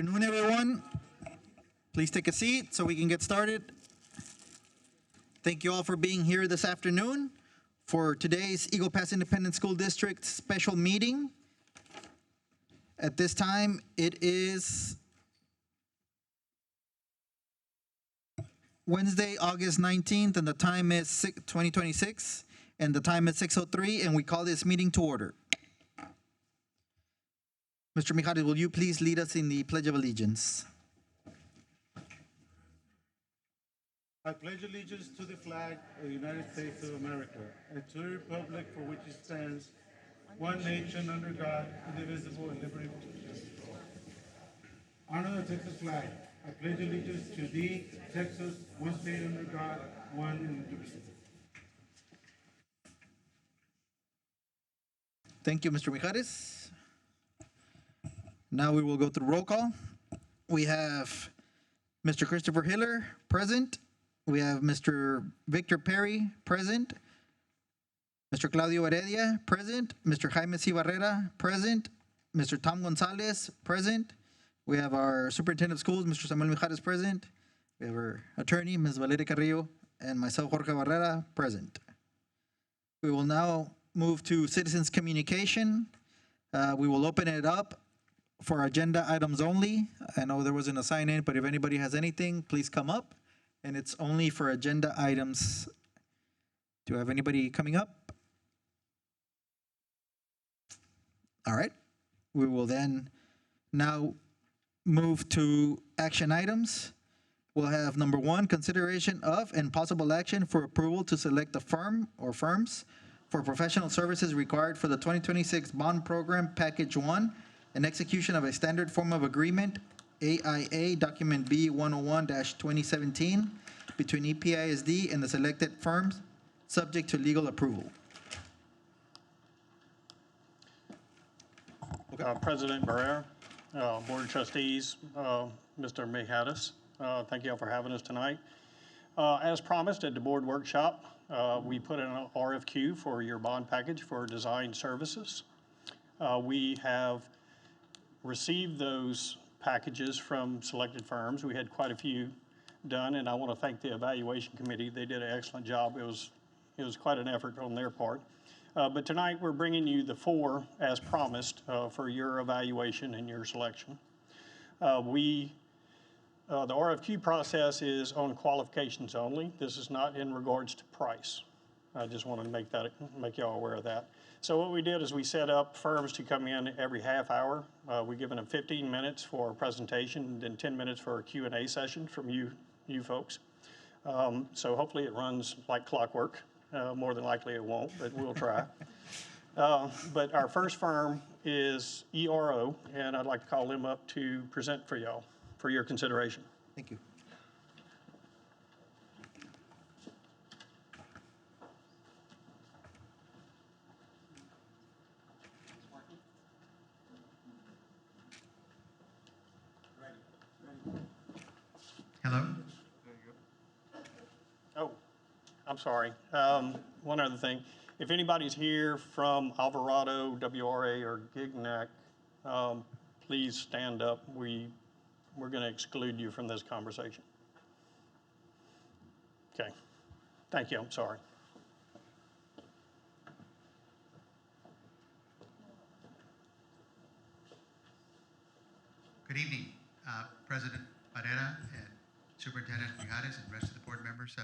Good afternoon, everyone. Please take a seat so we can get started. Thank you all for being here this afternoon for today's Eagle Pass Independent School District special meeting. At this time, it is Wednesday, August 19th, and the time is 2026, and the time is 6:03, and we call this meeting to order. Mr. Mijares, will you please lead us in the Pledge of Allegiance? I pledge allegiance to the flag of the United States of America and to the republic for which it stands, one nation under God, indivisible, and liberty and justice for all. Honor the Texas flag. I pledge allegiance to thee, Texas, one state under God, one and indivisible. Thank you, Mr. Mijares. Now we will go through roll call. We have Mr. Christopher Hiller, present. We have Mr. Victor Perry, present. Mr. Claudio Heredia, present. Mr. Jaime C. Barrera, present. Mr. Tom Gonzalez, present. We have our Superintendent of Schools, Mr. Samuel Mijares, present. We have our attorney, Ms. Valeria Carrillo, and myself, Jorge Barrera, present. We will now move to citizens communication. We will open it up for agenda items only. I know there wasn't a sign in, but if anybody has anything, please come up. And it's only for agenda items. Do I have anybody coming up? All right. We will then now move to action items. We'll have number 1, consideration of and possible action for approval to select a firm or firms for professional services required for the 2026 bond program package 1 and execution of a standard form of agreement, AIA document B101-2017, between Pass ISD and the selected firms, subject to legal approval. President Barrera, Board of Trustees, Mr. Mijares, thank you all for having us tonight. As promised at the board workshop, we put in an RFQ for your bond package for design services. We have received those packages from selected firms. We had quite a few done, and I want to thank the evaluation committee. They did an excellent job. It was quite an effort on their part. But tonight we're bringing you the 4 as promised for your evaluation and your selection. The RFQ process is on qualifications only. This is not in regards to price. I just want to make y'all aware of that. So what we did is we set up firms to come in every half hour. We're giving them 15 minutes for a presentation, and then 10 minutes for a Q&A session from you folks. So hopefully it runs like clockwork. More than likely it won't, but we'll try. But our first firm is ERO, and I'd like to call them up to present for y'all for your consideration. Thank you. Hello? Oh, I'm sorry. One other thing. If anybody's here from Alvarado, WRA, or Gignac, please stand up. We're going to exclude you from this conversation. Okay. Thank you. I'm sorry. Good evening, President Barrera and Superintendent Mijares and the rest of the board members.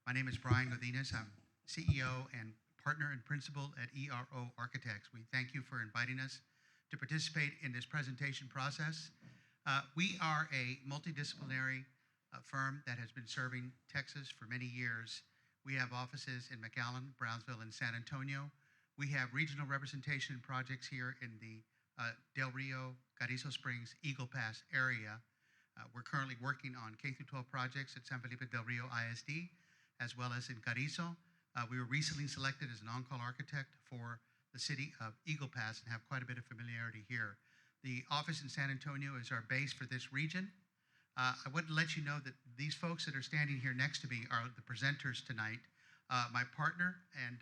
My name is Brian Godinez. I'm CEO and partner and principal at ERO Architects. We thank you for inviting us to participate in this presentation process. We are a multidisciplinary firm that has been serving Texas for many years. We have offices in McAllen, Brownsville, and San Antonio. We have regional representation projects here in the Del Rio, Carrizo Springs, Eagle Pass area. We're currently working on K-12 projects at San Felipe Del Rio ISD, as well as in Carrizo. We were recently selected as an on-call architect for the city of Eagle Pass and have quite a bit of familiarity here. The office in San Antonio is our base for this region. I want to let you know that these folks that are standing here next to me are the presenters tonight. My partner and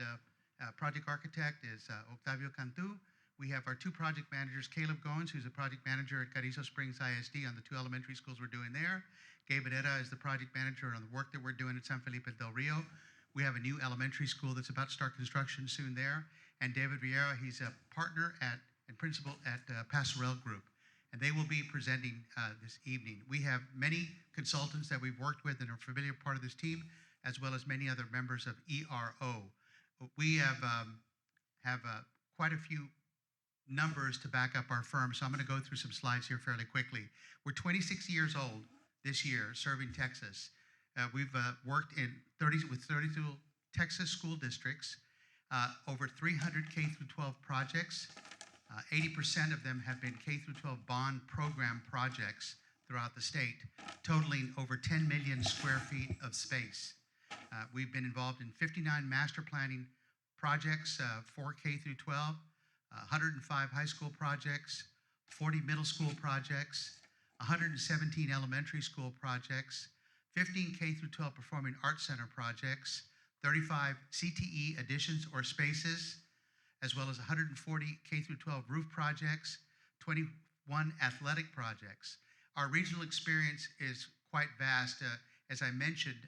project architect is Octavio Cantu. We have our two project managers, Caleb Goins, who's a project manager at Carrizo Springs ISD on the two elementary schools we're doing there. Gabe Herrera is the project manager on the work that we're doing at San Felipe del Rio. We have a new elementary school that's about to start construction soon there. And David Vieira, he's a partner and principal at Passerelle Group. And they will be presenting this evening. We have many consultants that we've worked with and are familiar part of this team, as well as many other members of ERO. We have quite a few numbers to back up our firm, so I'm going to go through some slides here fairly quickly. We're 26 years old this year, serving Texas. We've worked with 32 Texas school districts, over 300 K through 12 projects. 80% of them have been K through 12 bond program projects throughout the state, totaling over 10 million square feet of space. We've been involved in 59 master planning projects for K through 12, 105 high school projects, 40 middle school projects, 117 elementary school projects, 15 K through 12 performing arts center projects, 35 CTE additions or spaces, as well as 140 K through 12 roof projects, 21 athletic projects. Our regional experience is quite vast. As I mentioned,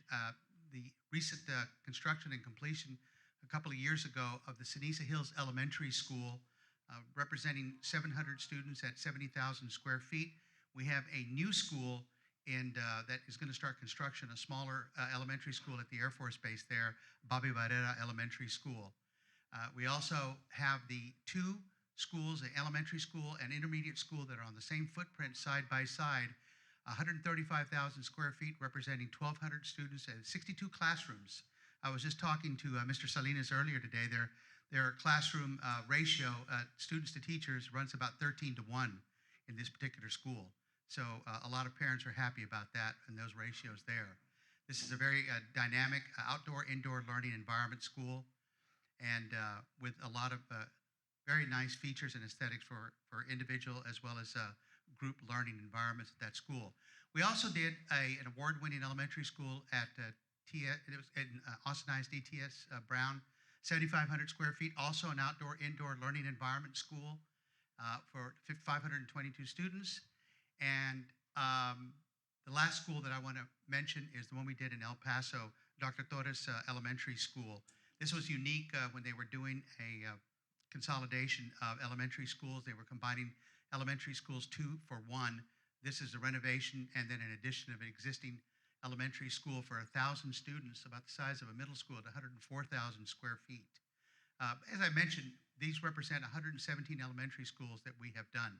the recent construction and completion a couple of years ago of the Ceniza Hills Elementary School, representing 700 students at 70,000 square feet. We have a new school that is going to start construction, a smaller elementary school at the Air Force Base there, Bobby Barrera Elementary School. We also have the two schools, the elementary school and intermediate school, that are on the same footprint side by side, 135,000 square feet, representing 1,200 students and 62 classrooms. I was just talking to Mr. Salinas earlier today. Their classroom ratio, students to teachers, runs about 13 to 1 in this particular school. So a lot of parents are happy about that and those ratios there. This is a very dynamic outdoor-indoor learning environment school, and with a lot of very nice features and aesthetics for individual as well as group learning environments at that school. We also did an award-winning elementary school at it was in Austin ISD TS Brown, 7,500 square feet, also an outdoor-indoor learning environment school for 522 students. And the last school that I want to mention is the one we did in El Paso, Dr. Torres Elementary School. This was unique when they were doing a consolidation of elementary schools. They were combining elementary schools 2 for 1. This is a renovation and then an addition of an existing elementary school for 1,000 students, about the size of a middle school at 104,000 square feet. As I mentioned, these represent 117 elementary schools that we have done.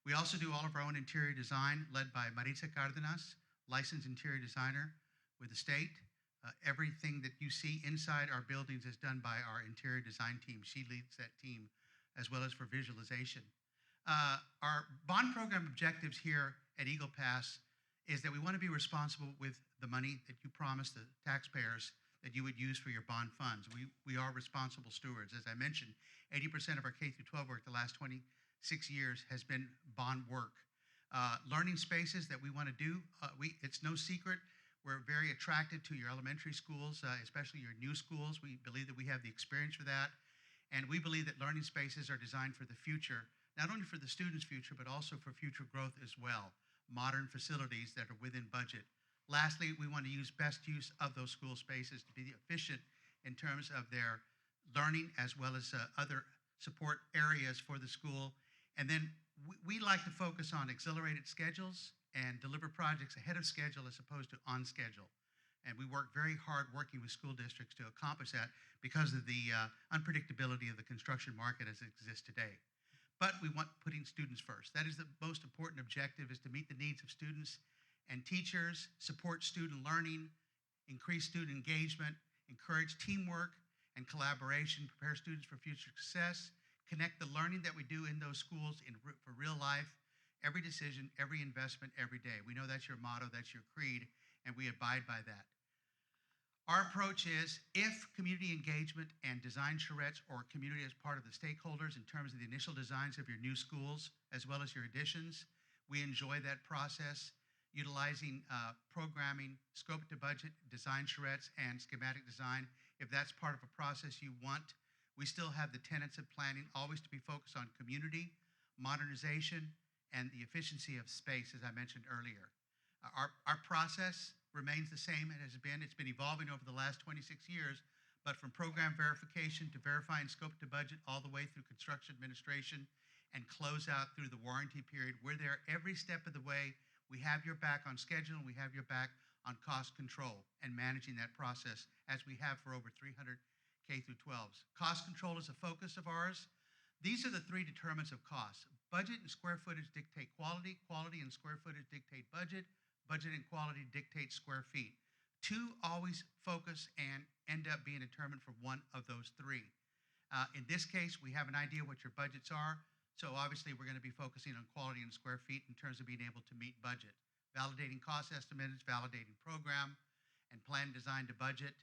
We also do all of our own interior design, led by Maritza Cardenas, licensed interior designer with the state. Everything that you see inside our buildings is done by our interior design team. She leads that team, as well as for visualization. Our bond program objectives here at Eagle Pass is that we want to be responsible with the money that you promise the taxpayers that you would use for your bond funds. We are responsible stewards. As I mentioned, 80% of our K-12 work the last 26 years has been bond work. Learning spaces that we want to do, it's no secret, we're very attracted to your elementary schools, especially your new schools. We believe that we have the experience for that. And we believe that learning spaces are designed for the future, not only for the students' future, but also for future growth as well. Modern facilities that are within budget. Lastly, we want to use best use of those school spaces to be efficient in terms of their learning as well as other support areas for the school. And then we like to focus on accelerated schedules and deliver projects ahead of schedule as opposed to on schedule. And we work very hard working with school districts to accomplish that because of the unpredictability of the construction market as it exists today. But we want putting students first. That is the most important objective, is to meet the needs of students and teachers, support student learning, increase student engagement, encourage teamwork and collaboration, prepare students for future success, connect the learning that we do in those schools for real life, every decision, every investment, every day. We know that's your motto, that's your creed, and we abide by that. Our approach is, if community engagement and design charrettes or community as part of the stakeholders in terms of the initial designs of your new schools, as well as your additions, we enjoy that process, utilizing programming, scope to budget, design charrettes, and schematic design. If that's part of a process you want, we still have the tenets of planning always to be focused on community, modernization, and the efficiency of space, as I mentioned earlier. Our process remains the same. It has been. It's been evolving over the last 26 years, but from program verification to verifying scope to budget, all the way through construction administration and close out through the warranty period, we're there every step of the way. We have your back on schedule, and we have your back on cost control and managing that process, as we have for over 300 K through 12s. Cost control is a focus of ours. These are the three determinants of cost. Budget and square footage dictate quality. Quality and square footage dictate budget. Budget and quality dictate square feet. Two always focus and end up being determined for one of those three. In this case, we have an idea what your budgets are. So obviously we're going to be focusing on quality and square feet in terms of being able to meet budget. Validating cost estimates, validating program, and plan design to budget.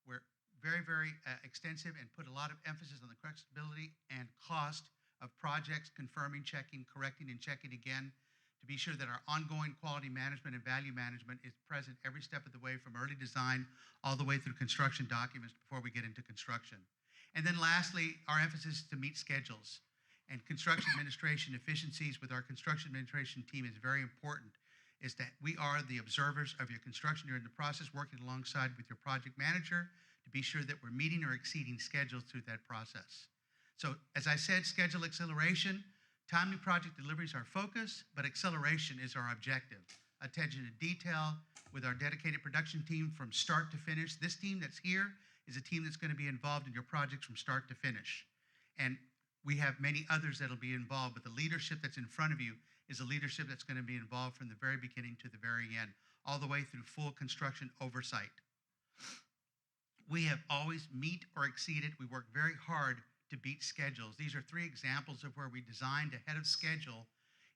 We're very, very extensive and put a lot of emphasis on the correctability and cost of projects, confirming, checking, correcting, and checking again to be sure that our ongoing quality management and value management is present every step of the way, from early design all the way through construction documents before we get into construction. And then lastly, our emphasis is to meet schedules. And construction administration efficiencies with our construction administration team is very important, is that we are the observers of your construction during the process, working alongside with your project manager to be sure that we're meeting or exceeding schedules through that process. So as I said, schedule acceleration, timely project deliveries are our focus, but acceleration is our objective. Attention to detail with our dedicated production team from start to finish. This team that's here is a team that's going to be involved in your projects from start to finish. And we have many others that'll be involved, but the leadership that's in front of you is a leadership that's going to be involved from the very beginning to the very end, all the way through full construction oversight. We have always meet or exceeded. We work very hard to beat schedules. These are three examples of where we designed ahead of schedule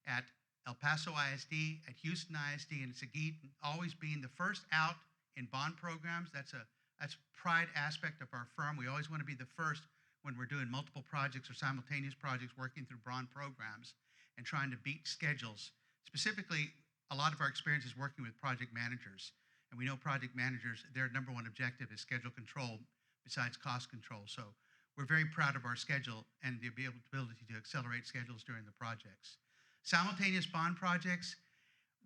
at El Paso ISD, at Houston ISD, and Seguin, always being the first out in bond programs. That's a pride aspect of our firm. We always want to be the first when we're doing multiple projects or simultaneous projects, working through bond programs and trying to beat schedules. Specifically, a lot of our experience is working with project managers. And we know project managers, their number one objective is schedule control besides cost control. So we're very proud of our schedule and the ability to accelerate schedules during the projects. Simultaneous bond projects,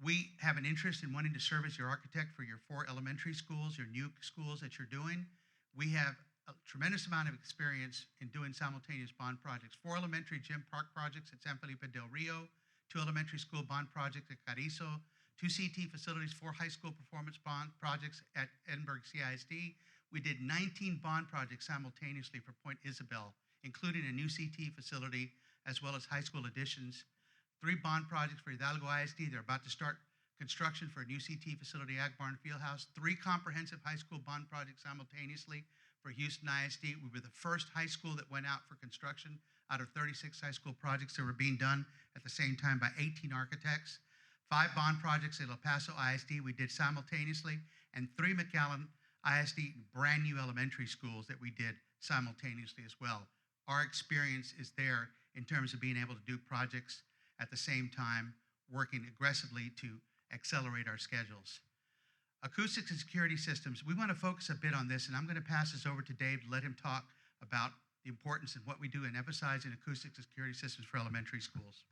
we have an interest in wanting to serve as your architect for your 4 elementary schools, your new schools that you're doing. We have a tremendous amount of experience in doing simultaneous bond projects. 4 elementary gym park projects at San Felipe del Rio, 2 elementary school bond projects at Carrizo, 2 CT facilities, 4 high school performance bond projects at Edinburgh CISD. We did 19 bond projects simultaneously for Point Isabel, including a new CT facility, as well as high school additions. 3 bond projects for Hidalgo ISD. They're about to start construction for a new CT facility, Ag Barn Fieldhouse. 3 comprehensive high school bond projects simultaneously for Houston ISD. We were the first high school that went out for construction out of 36 high school projects that were being done at the same time by 18 architects. 5 bond projects at El Paso ISD we did simultaneously, and 3 McAllen ISD brand new elementary schools that we did simultaneously as well. Our experience is there in terms of being able to do projects at the same time, working aggressively to accelerate our schedules. Acoustics and security systems, we want to focus a bit on this, and I'm going to pass this over to Dave to let him talk about the importance of what we do in emphasizing acoustics and security systems for elementary schools.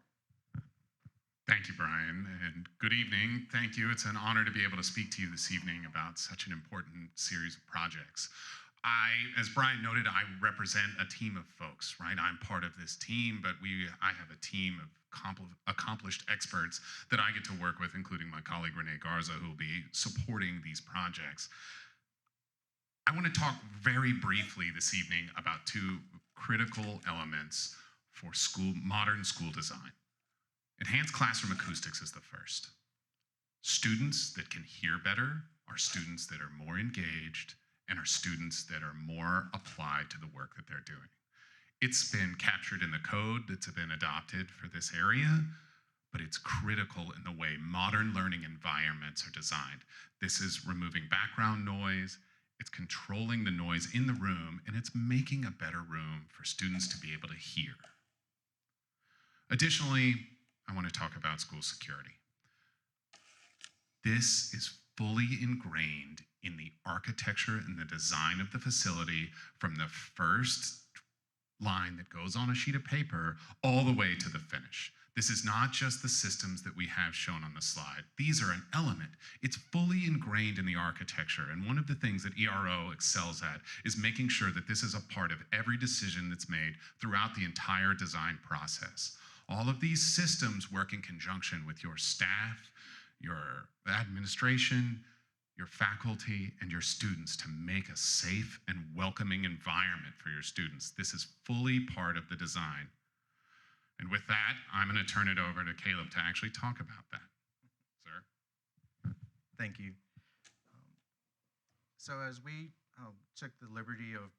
Thank you, Brian, and good evening. Thank you. It's an honor to be able to speak to you this evening about such an important series of projects. As Brian noted, I represent a team of folks, right? I'm part of this team, but I have a team of accomplished experts that I get to work with, including my colleague Renee Garza, who will be supporting these projects. I want to talk very briefly this evening about 2 critical elements for modern school design. Enhanced classroom acoustics is the first. Students that can hear better are students that are more engaged and are students that are more applied to the work that they're doing. It's been captured in the code that's been adopted for this area, but it's critical in the way modern learning environments are designed. This is removing background noise, it's controlling the noise in the room, and it's making a better room for students to be able to hear. Additionally, I want to talk about school security. This is fully ingrained in the architecture and the design of the facility from the first line that goes on a sheet of paper all the way to the finish. This is not just the systems that we have shown on the slide. These are an element. It's fully ingrained in the architecture. And one of the things that ERO excels at is making sure that this is a part of every decision that's made throughout the entire design process. All of these systems work in conjunction with your staff, your administration, your faculty, and your students to make a safe and welcoming environment for your students. This is fully part of the design. And with that, I'm going to turn it over to Caleb to actually talk about that. Sir? Thank you. So as we took the liberty of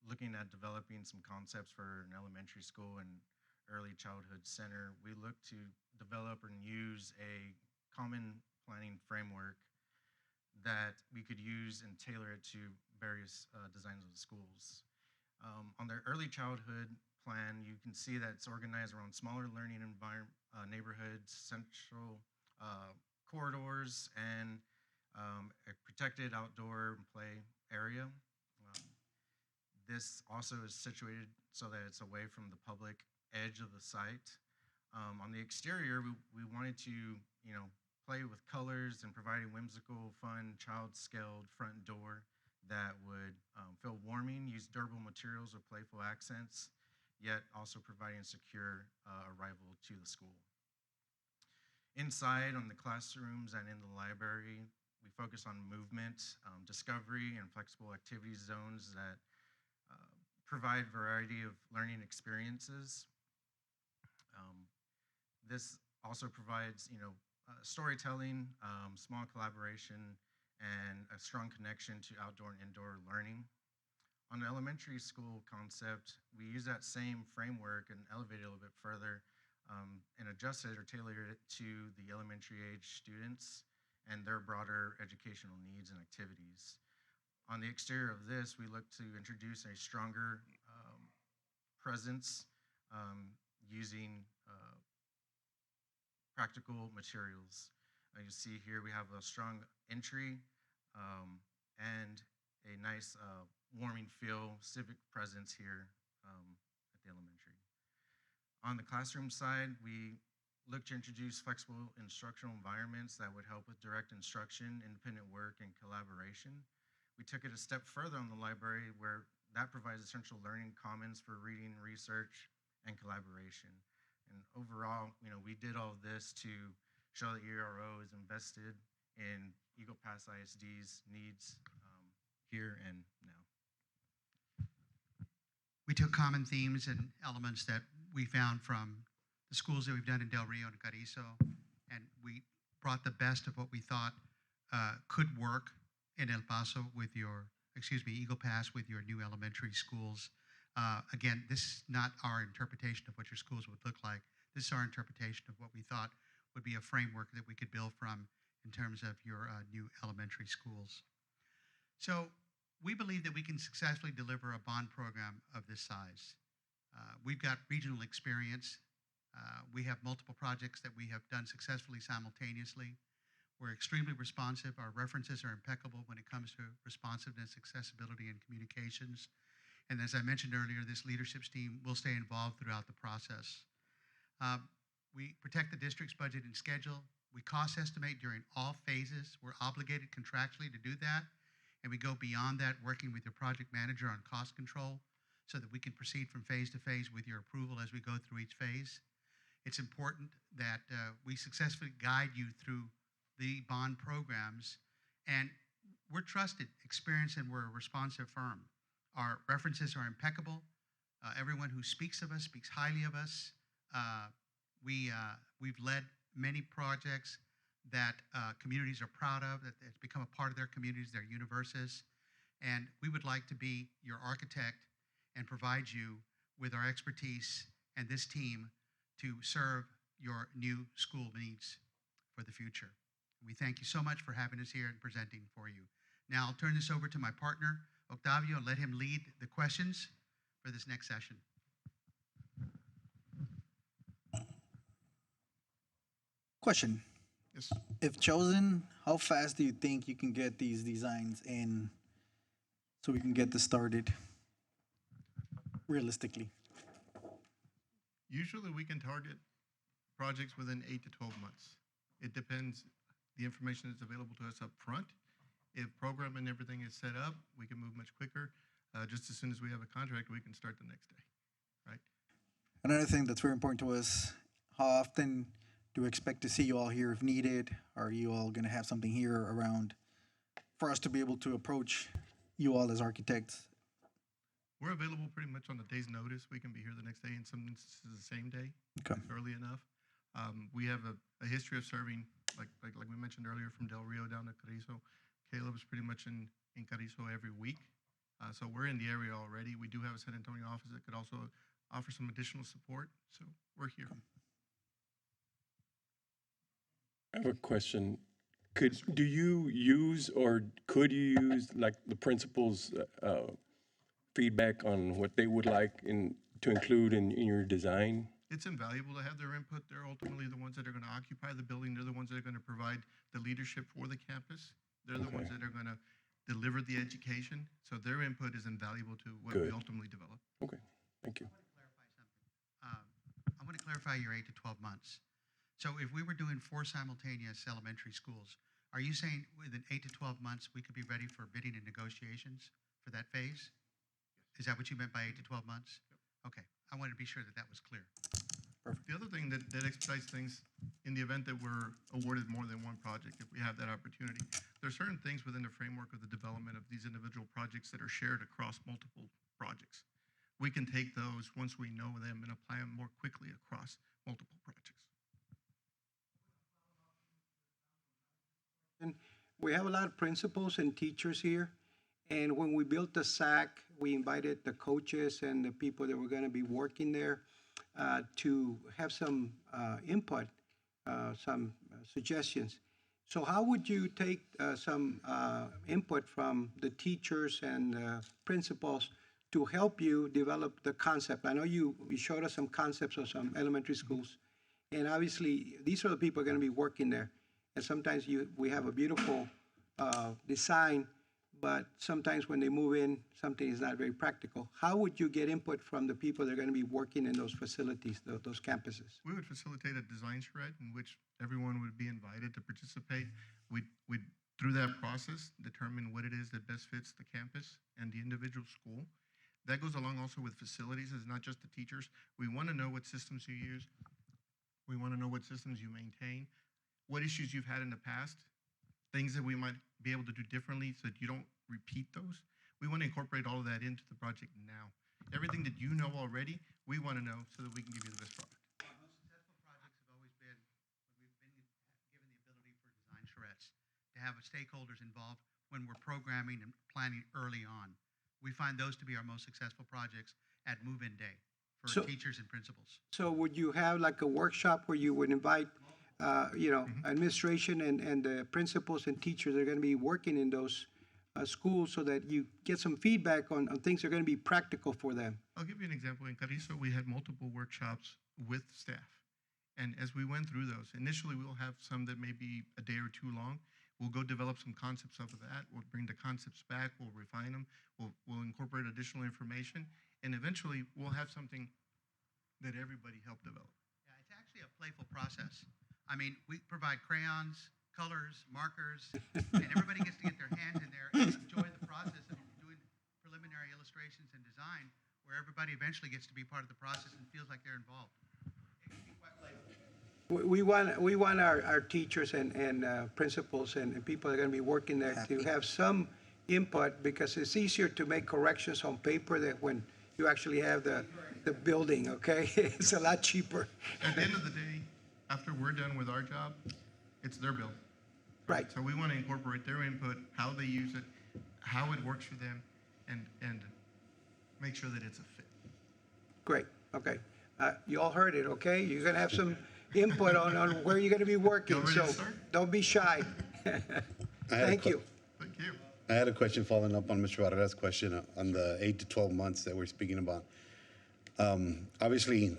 looking at developing some concepts for an elementary school and early childhood center, we looked to develop and use a common planning framework that we could use and tailor it to various designs of the schools. On the early childhood plan, you can see that it's organized around smaller learning neighborhoods, central corridors, and a protected outdoor play area. This also is situated so that it's away from the public edge of the site. On the exterior, we wanted to, play with colors and provide a whimsical, fun, child-scaled front door that would feel warming, use durable materials with playful accents, yet also providing secure arrival to the school. Inside, on the classrooms and in the library, we focus on movement, discovery, and flexible activity zones that provide variety of learning experiences. This also provides, storytelling, small collaboration, and a strong connection to outdoor and indoor learning. On the elementary school concept, we use that same framework and elevate it a little bit further and adjust it or tailor it to the elementary age students and their broader educational needs and activities. On the exterior of this, we look to introduce a stronger presence using practical materials. You see here we have a strong entry and a nice warming feel, civic presence here at the elementary. On the classroom side, we look to introduce flexible instructional environments that would help with direct instruction, independent work, and collaboration. We took it a step further on the library where that provides essential learning commons for reading, research, and collaboration. And overall, we did all of this to show that ERO is invested in Eagle Pass ISD's needs here and now. We took common themes and elements that we found from the schools that we've done in Del Rio and Carrizo, and we brought the best of what we thought could work in El Paso with Eagle Pass with your new elementary schools. Again, this is not our interpretation of what your schools would look like. This is our interpretation of what we thought would be a framework that we could build from in terms of your new elementary schools. So we believe that we can successfully deliver a bond program of this size. We've got regional experience. We have multiple projects that we have done successfully simultaneously. We're extremely responsive. Our references are impeccable when it comes to responsiveness, accessibility, and communications. And as I mentioned earlier, this leadership team will stay involved throughout the process. We protect the district's budget and schedule. We cost estimate during all phases. We're obligated contractually to do that. And we go beyond that, working with your project manager on cost control so that we can proceed from phase to phase with your approval as we go through each phase. It's important that we successfully guide you through the bond programs. And we're trusted, experienced, and we're a responsive firm. Our references are impeccable. Everyone who speaks of us speaks highly of us. We've led many projects that communities are proud of, that it's become a part of their communities, their universes. And we would like to be your architect and provide you with our expertise and this team to serve your new school needs for the future. We thank you so much for having us here and presenting for you. Now I'll turn this over to my partner, Octavio, and let him lead the questions for this next session. Question. Yes. If chosen, how fast do you think you can get these designs in so we can get this started? realistically? Usually we can target projects within 8 to 12 months. It depends, the information is available to us up front. If program and everything is set up, we can move much quicker. Just as soon as we have a contract, we can start the next day, right? Another thing that's very important to us, how often do we expect to see you all here if needed? Are you all going to have something here around for us to be able to approach you all as architects? We're available pretty much on a day's notice. We can be here the next day, in some instances the same day, Okay. early enough. We have a history of serving, like we mentioned earlier, from Del Rio down to Carrizo. Caleb's pretty much in Carrizo every week. So we're in the area already. We do have a San Antonio office that could also offer some additional support. So we're here. I have a question. Do you use or could you use like the principal's feedback on what they would like to include in your design? It's invaluable to have their input. They're ultimately the ones that are going to occupy the building. They're the ones that are going to provide the leadership for the campus. They're the ones that are going to deliver the education. So their input is invaluable to what we Good. ultimately develop. Okay, thank you. I want to clarify your 8 to 12 months. So if we were doing 4 simultaneous elementary schools, are you saying within 8 to 12 months, we could be ready for bidding and negotiations for that phase? Is that what you meant by 8 to 12 months? Okay, I wanted to be sure that that was clear. The other thing that expedites things in the event that we're awarded more than one project, if we have that opportunity, there are certain things within the framework of the development of these individual projects that are shared across multiple projects. We can take those once we know them and apply them more quickly across multiple projects. And we have a lot of principals and teachers here. And when we built the SAC, we invited the coaches and the people that were going to be working there to have some input, some suggestions. So how would you take some input from the teachers and principals to help you develop the concept? I know you showed us some concepts of some elementary schools. And obviously, these are the people who are going to be working there. And sometimes we have a beautiful design, but sometimes when they move in, something is not very practical. How would you get input from the people that are going to be working in those facilities, those campuses? We would facilitate a design charrette in which everyone would be invited to participate. We'd through that process, determine what it is that best fits the campus and the individual school. That goes along also with facilities. It's not just the teachers. We want to know what systems you use. We want to know what systems you maintain, what issues you've had in the past, things that we might be able to do differently so that you don't repeat those. We want to incorporate all of that into the project now. Everything that you know already, we want to know so that we can give you the best product. Our most successful projects have always been when we've been given the ability for design charrettes to have stakeholders involved when we're programming and planning early on. We find those to be our most successful projects at move-in day for teachers and principals. So would you have like a workshop where you would invite, administration and the principals and teachers that are going to be working in those schools so that you get some feedback on things that are going to be practical for them? I'll give you an example. In Carrizo, we had multiple workshops with staff. And as we went through those, initially we'll have some that may be a day or two long. We'll go develop some concepts off of that. We'll bring the concepts back. We'll refine them. We'll incorporate additional information. And eventually we'll have something that everybody helped develop. Yeah, it's actually a playful process. I mean, we provide crayons, colors, markers, and everybody gets to get their hands in there and enjoy the process of doing preliminary illustrations and design, where everybody eventually gets to be part of the process and feels like they're involved. It can be quite playful. We want our teachers and principals and people that are going to be working there to have some input, because it's easier to make corrections on paper than when you actually have the building, okay? It's a lot cheaper. At the end of the day, after we're done with our job, it's their bill. Right. So we want to incorporate their input, how they use it, how it works for them, and make sure that it's a fit. Great, okay. You all heard it, okay? You're going to have some input on where you're going to be working, You ready so to start? don't be shy. Thank you. Thank you. I had a question following up on Mr. Barrera's question on the 8 to 12 months that we're speaking about. Obviously,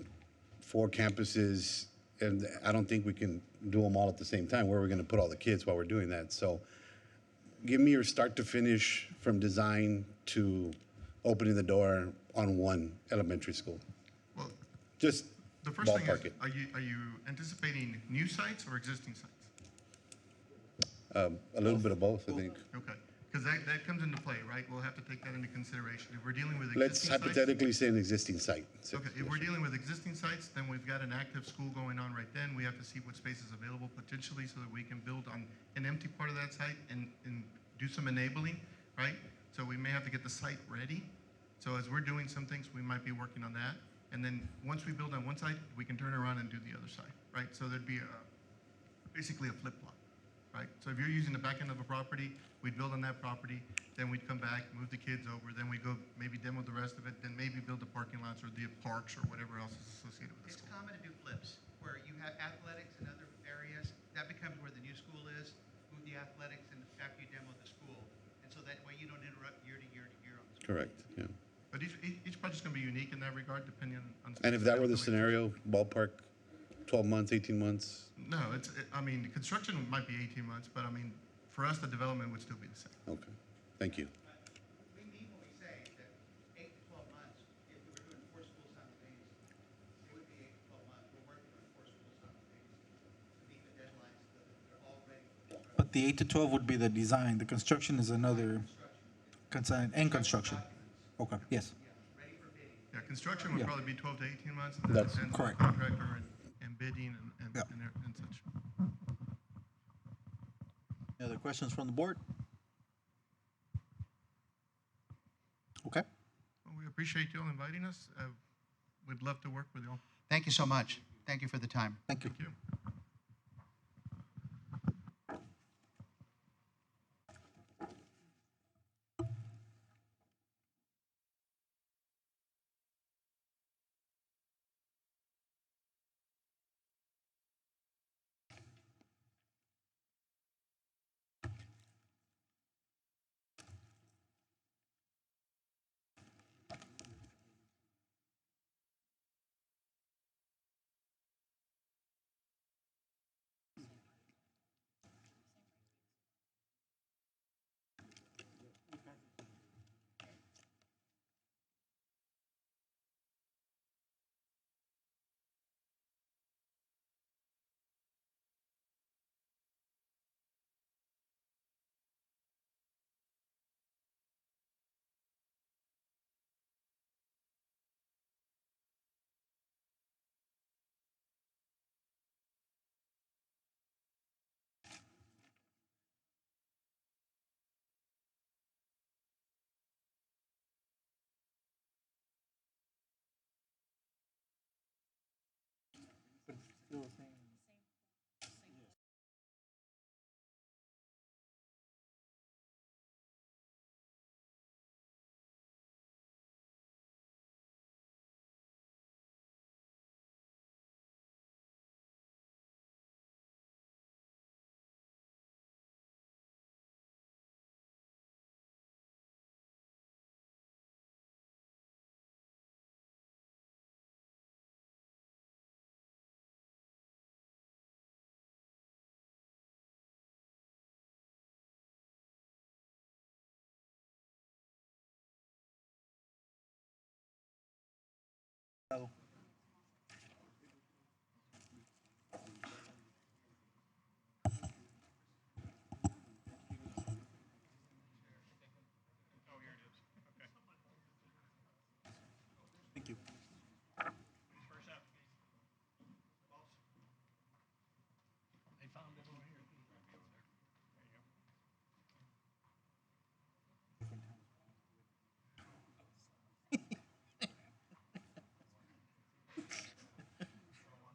4 campuses, and I don't think we can do them all at the same time. Where are we going to put all the kids while we're doing that? So give me your start to finish from design to opening the door on one elementary school. Well, Just the first thing ballpark is, it. are you anticipating new sites or existing sites? A little bit of both, I think. Okay, because that comes into play, right? We'll have to take that into consideration. If we're dealing with Let's existing sites. hypothetically say an existing site. Okay, if we're dealing with existing sites, then we've got an active school going on right then. We have to see what space is available potentially so that we can build on an empty part of that site and do some enabling, right? So we may have to get the site ready. So as we're doing some things, we might be working on that. And then once we build on one side, we can turn around and do the other side, right? So there'd be basically a flip-flop, right? So if you're using the back end of a property, we'd build on that property, then we'd come back, move the kids over, then we'd go maybe demo the rest of it, then maybe build the parking lots or the parks or whatever else is associated with the It's school. common to do flips, where you have athletics in other areas, that becomes where the new school is, move the athletics and after you demo the school. And so that way you don't interrupt year to year to year on the school. Correct, yeah. But each project's gonna be unique in that regard, depending on. And if that were the availability. scenario, ballpark, 12 months, 18 months? No, I mean, the construction might be 18 months, but I mean, for us, the development would still be the same. Okay, thank you. We mean when we say that 8 to 12 months, if we were doing 4 schools simultaneously, it would be 8 to 12 months. We're working on 4 schools simultaneously to meet the deadlines so that they're all ready for construction. But the 8 to 12 would be the design. The construction is another consign and construction. Okay, yes. Yeah, construction would Yeah. probably be 12 to 18 months. And then That's depends on the correct. contractor and bidding and Yeah. and such. Any other questions from the board? Okay. Well, we appreciate you all inviting us. We'd love to work with you all. Thank you so much. Thank you for the time. Thank you. Thank you. Thank you.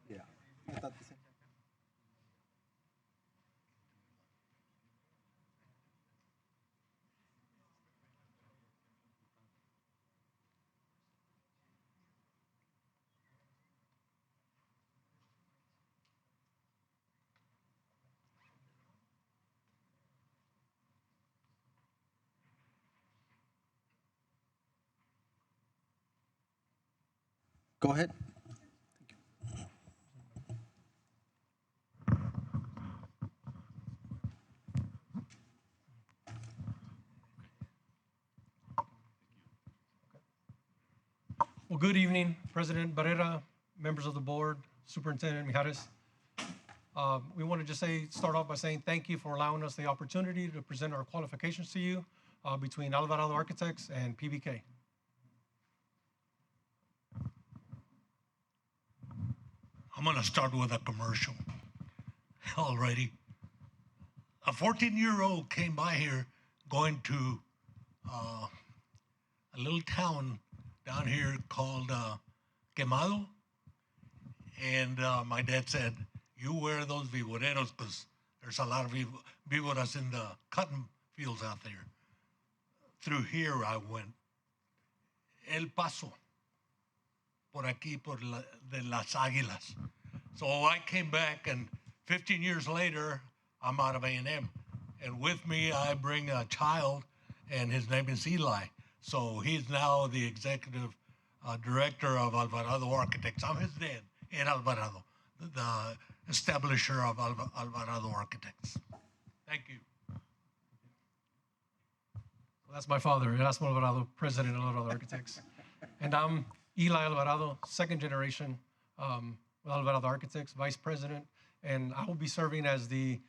Yeah, I thought the same. Go ahead. Well, good evening, President Barrera, members of the board, Superintendent Mijares. We want to just start off by saying thank you for allowing us the opportunity to present our qualifications to you between Alvarado Architects and PBK. I'm going to start with a commercial. Alrighty. A 14-year-old came by here going to a little town down here called Quemado. And my dad said, you wear those vivoreros because there's a lot of vivoras in the cotton fields out there. Through here I went. El Paso. Por aquí, de las Águilas. So I came back, and 15 years later, I'm out of A&M. And with me, I bring a child, and his name is Eli. So he's now the executive director of Alvarado Architects. I'm his dad, Ed Alvarado, the establisher of Alvarado Architects. Thank you. Well, that's my father, Erasmo Alvarado, president of Alvarado Architects. And I'm Eli Alvarado, second generation with Alvarado Architects, vice president, and I will be serving as the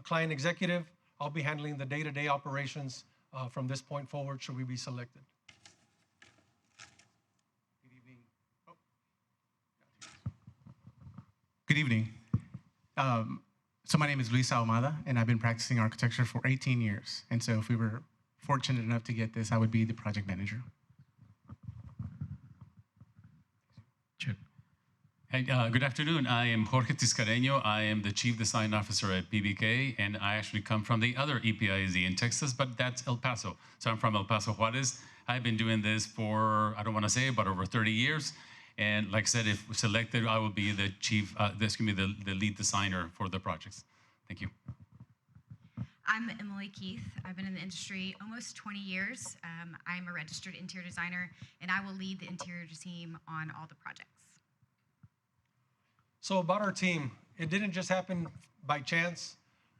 client executive. I'll be handling the day-to-day operations from this point forward should we be selected. Good evening. So my name is Luis Ahumada, and I've been practicing architecture for 18 years. And so if we were fortunate enough to get this, I would be the project manager. Hey, good afternoon. I am Jorge Tiscareño. I am the Chief Design Officer at PBK, and I actually come from the other EPISD in Texas, but that's El Paso. So I'm from El Paso, Juarez. I've been doing this for, I don't want to say, but over 30 years. And like I said, if selected, I will be the the lead designer for the projects. Thank you. I'm Emily Keith. I've been in the industry almost 20 years. I'm a registered interior designer, and I will lead the interior team on all the projects. So about our team, it didn't just happen by chance.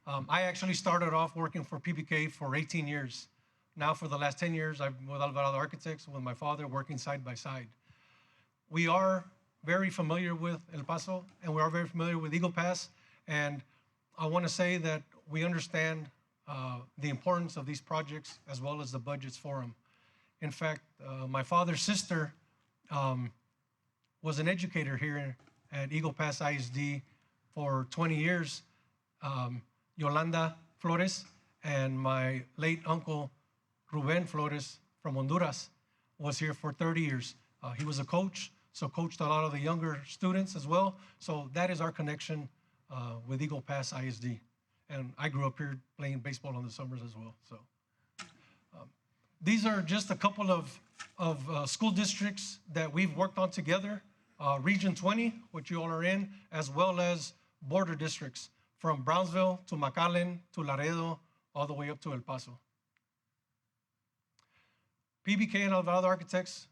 I actually started off working for PBK for 18 years. Now for the last 10 years, I've been with Alvarado Architects with my father working side by side. We are very familiar with El Paso, and we are very familiar with Eagle Pass. And I want to say that we understand the importance of these projects as well as the budgets for them. In fact, my father's sister was an educator here at Eagle Pass ISD for 20 years, Yolanda Flores, and my late uncle, Ruben Flores from Honduras, was here for 30 years. He was a coach, so coached a lot of the younger students as well. So that is our connection with Eagle Pass ISD. And I grew up here playing baseball in the summers as well. So these are just a couple of school districts that we've worked on together. Region 20, which you all are in, as well as border districts from Brownsville to McAllen to Laredo, all the way up to El Paso. PBK and Alvarado Architects,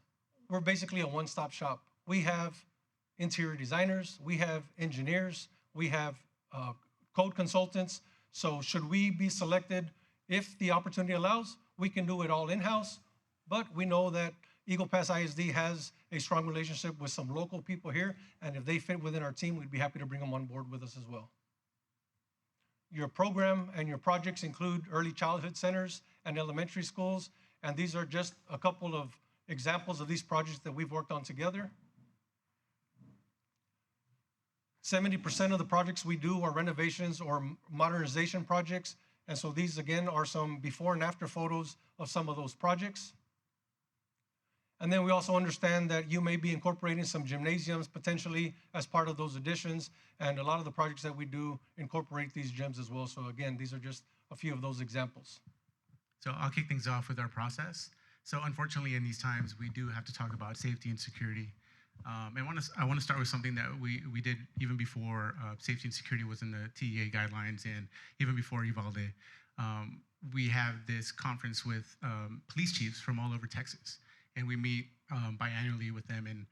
we're basically a one-stop shop. We have interior designers, we have engineers, we have code consultants. So should we be selected, if the opportunity allows, we can do it all in-house, but we know that Eagle Pass ISD has a strong relationship with some local people here, and if they fit within our team, we'd be happy to bring them on board with us as well. Your program and your projects include early childhood centers and elementary schools, and these are just a couple of examples of these projects that we've worked on together. 70% of the projects we do are renovations or modernization projects, and so these again are some before and after photos of some of those projects. And then we also understand that you may be incorporating some gymnasiums potentially as part of those additions, and a lot of the projects that we do incorporate these gyms as well. So again, these are just a few of those examples. So I'll kick things off with our process. So unfortunately, in these times, we do have to talk about safety and security. I want to start with something that we did even before safety and security was in the TEA guidelines, and even before Uvalde. We have this conference with police chiefs from all over Texas, and we meet biannually with them, and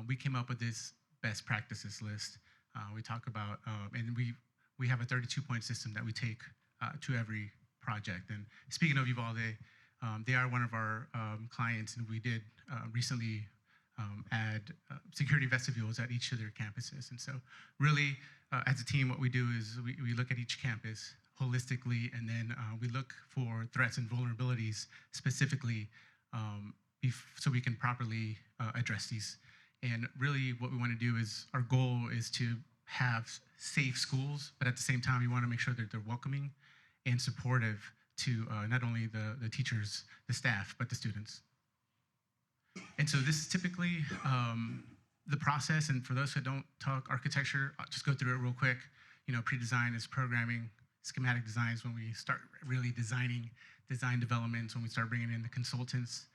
we came up with this best practices list. We talk about, and we have a 32-point system that we take to every project. And speaking of Uvalde, they are one of our clients, and we did recently add security vestibules at each of their campuses. And so really, as a team, what we do is we look at each campus holistically, and then we look for threats and vulnerabilities specifically so we can properly address these. And really what we want to do is, our goal is to have safe schools, but at the same time, we want to make sure that they're welcoming and supportive to not only the teachers, the staff, but the students. And so this is typically the process. And for those who don't talk architecture, I'll just go through it real quick. You know, pre-design is programming, schematic designs when we start really designing design developments, when we start bringing in the consultants,